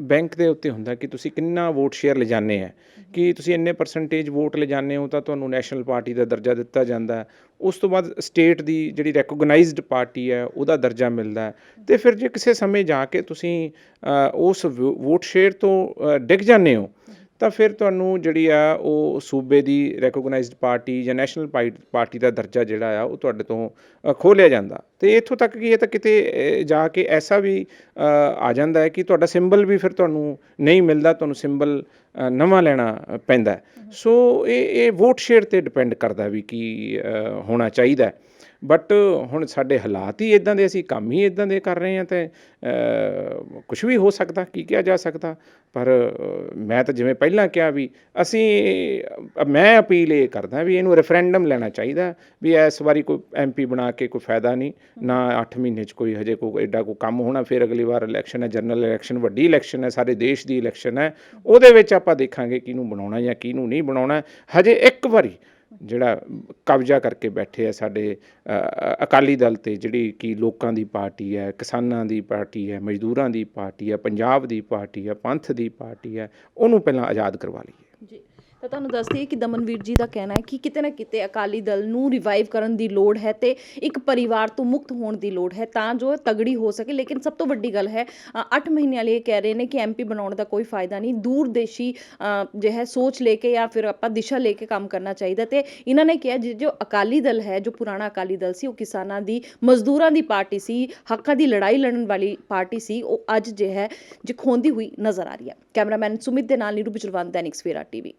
ਬੈਂਕ ਦੇ ਉੱਤੇ ਹੁੰਦਾ ਕਿ ਤੁਸੀਂ ਕਿੰਨਾ ਵੋਟ ਸ਼ੇਅਰ ਲਿਜਾਨੇ ਹੈ, ਕਿ ਤੁਸੀਂ ਇੰਨੇ % ਵੋਟ ਲਿਜਾਨੇ ਹੋ ਤਾਂ ਤੁਹਾਨੂੰ ਨੈਸ਼ਨਲ ਪਾਰਟੀ ਦਾ ਦਰਜਾ ਦਿੱਤਾ ਜਾਂਦਾ। ਉਸ ਤੋਂ ਬਾਅਦ ਸਟੇਟ ਦੀ ਜਿਹੜੀ ਰੈਕੋਗਨਾਈਜ਼ਡ ਪਾਰਟੀ ਹੈ ਉਹਦਾ ਦਰਜਾ ਮਿਲਦਾ। ਅਤੇ ਫਿਰ ਜੇ ਕਿਸੇ ਸਮੇਂ ਜਾ ਕੇ ਤੁਸੀਂ ਉਸ ਵੋਟ ਸ਼ੇਅਰ ਤੋਂ ਡਿੱਗ ਜਾਂਦੇ ਹੋ ਤਾਂ ਫਿਰ ਤੁਹਾਨੂੰ ਜਿਹੜੀ ਆ ਉਹ ਸੂਬੇ ਦੀ ਰੈਕੋਗਨਾਈਜ਼ਡ ਪਾਰਟੀ ਜਾਂ ਨੈਸ਼ਨਲ ਪਾਰਟੀ ਦਾ ਦਰਜਾ ਜਿਹੜਾ ਆ ਉਹ ਤੁਹਾਡੇ ਤੋਂ ਖੋਹ ਲਿਆ ਜਾਂਦਾ। ਅਤੇ ਇੱਥੋਂ ਤੱਕ ਕਿ ਇਹ ਤਾਂ ਕਿਤੇ ਜਾ ਕੇ ਐਸਾ ਵੀ ਆ ਜਾਂਦਾ ਹੈ ਕਿ ਤੁਹਾਡਾ ਸਿੰਬਲ ਵੀ ਫਿਰ ਤੁਹਾਨੂੰ ਨਹੀਂ ਮਿਲਦਾ, ਤੁਹਾਨੂੰ ਸਿੰਬਲ ਨਵਾਂ ਲੈਣਾ ਪੈਂਦਾ। ਸੋ ਇਹ ਵੋਟ ਸ਼ੇਅਰ 'ਤੇ ਡਿਪੈਂਡ ਕਰਦਾ ਵੀ ਕੀ ਹੋਣਾ ਚਾਹੀਦਾ। ਬਟ ਹੁਣ ਸਾਡੇ ਹਾਲਾਤ ਹੀ ਇੱਦਾਂ ਦੇ, ਅਸੀਂ ਕੰਮ ਹੀ ਇੱਦਾਂ ਦੇ ਕਰ ਰਹੇ ਹਾਂ, ਅਤੇ ਕੁਛ ਵੀ ਹੋ ਸਕਦਾ, ਕੀ ਕਿਹਾ ਜਾ ਸਕਦਾ। ਪਰ ਮੈਂ ਤਾਂ ਜਿਵੇਂ ਪਹਿਲਾਂ ਕਿਹਾ ਵੀ ਮੈਂ ਅਪੀਲ ਇਹ ਕਰਦਾ ਵੀ ਇਹਨੂੰ ਰੈਫਰੈਂਡਮ ਲੈਣਾ ਚਾਹੀਦਾ ਵੀ ਇਸ ਵਾਰੀ ਕੋਈ MP ਬਣਾ ਕੇ ਕੋਈ ਫਾਇਦਾ ਨਹੀਂ ਨਾ, 8 ਮਹੀਨੇ 'ਚ ਕੋਈ ਹਜੇ ਕੋਈ ਐਡਾ ਕੋਈ ਕੰਮ ਹੋਣਾ। ਫਿਰ ਅਗਲੀ ਵਾਰ ਇਲੈਕਸ਼ਨ ਹੈ, ਜਨਰਲ ਇਲੈਕਸ਼ਨ, ਵੱਡੀ ਇਲੈਕਸ਼ਨ ਹੈ, ਸਾਰੇ ਦੇਸ਼ ਦੀ ਇਲੈਕਸ਼ਨ ਹੈ, ਉਹਦੇ ਵਿੱਚ ਆਪਾਂ ਦੇਖਾਂਗੇ ਕਿਹਨੂੰ ਬਣਾਉਣਾ ਜਾਂ ਕਿਹਨੂੰ ਨਹੀਂ ਬਣਾਉਣਾ। ਹਜੇ ਇੱਕ ਵਾਰੀ ਜਿਹੜਾ ਕਬਜ਼ਾ ਕਰਕੇ ਬੈਠੇ ਆ ਸਾਡੇ ਅਕਾਲੀ ਦਲ 'ਤੇ, ਜਿਹੜੀ ਕਿ ਲੋਕਾਂ ਦੀ ਪਾਰਟੀ ਹੈ, ਕਿਸਾਨਾਂ ਦੀ ਪਾਰਟੀ ਹੈ, ਮਜ਼ਦੂਰਾਂ ਦੀ ਪਾਰਟੀ ਹੈ, ਪੰਜਾਬ ਦੀ ਪਾਰਟੀ ਹੈ, ਪੰਥ ਦੀ ਪਾਰਟੀ ਹੈ, ਉਹਨੂੰ ਪਹਿਲਾਂ ਆਜ਼ਾਦ ਕਰਵਾ ਲਈਏ ਜੀ। ਤਾਂ ਤੁਹਾਨੂੰ ਦੱਸ ਦਈਏ ਕਿ ਦਮਨਵੀਰ ਜੀ ਦਾ ਕਹਿਣਾ ਹੈ ਕਿ ਕਿਤੇ ਨਾ ਕਿਤੇ ਅਕਾਲੀ ਦਲ ਨੂੰ ਰਿਵਾਈਵ ਕਰਨ ਦੀ ਲੋੜ ਹੈ ਅਤੇ ਇੱਕ ਪਰਿਵਾਰ ਤੋਂ ਮੁਕਤ ਹੋਣ ਦੀ ਲੋੜ ਹੈ ਤਾਂ ਜੋ ਤਗੜੀ ਹੋ ਸਕੇ। ਲੇਕਿਨ ਸਭ ਤੋਂ ਵੱਡੀ ਗੱਲ ਹੈ, 8 ਮਹੀਨਿਆਂ ਲਈ ਇਹ ਕਹਿ ਰਹੇ ਨੇ ਕਿ MP ਬਣਾਉਣ ਦਾ ਕੋਈ ਫਾਇਦਾ ਨਹੀਂ, ਦੂਰਦੇਸ਼ੀ ਜੋ ਹੈ ਸੋਚ ਲੈ ਕੇ ਜਾਂ ਫਿਰ ਆਪਾਂ ਦਿਸ਼ਾ ਲੈ ਕੇ ਕੰਮ ਕਰਨਾ ਚਾਹੀਦਾ। ਅਤੇ ਇਹਨਾਂ ਨੇ ਕਿਹਾ ਜੋ ਅਕਾਲੀ ਦਲ ਹੈ, ਜੋ ਪੁਰਾਣਾ ਅਕਾਲੀ ਦਲ ਸੀ, ਉਹ ਕਿਸਾਨਾਂ ਦੀ, ਮਜ਼ਦੂਰਾਂ ਦੀ ਪਾਰਟੀ ਸੀ, ਹੱਕਾਂ ਦੀ ਲੜਾਈ ਲੜਨ ਵਾਲੀ ਪਾਰਟੀ ਸੀ, ਉਹ ਅੱਜ ਜੋ ਹੈ ਖੋਂਦੀ ਹੋਈ ਨਜ਼ਰ ਆ ਰਹੀ ਹੈ। ਕੈਮਰਾਮੈਨ ਸੁਮਿਤ ਦੇ ਨਾਲ ਨੀਰੂ ਬਿਜਲਵਾਨ, ਦੈਨਿਕ ਸਵੇਰਾ TV।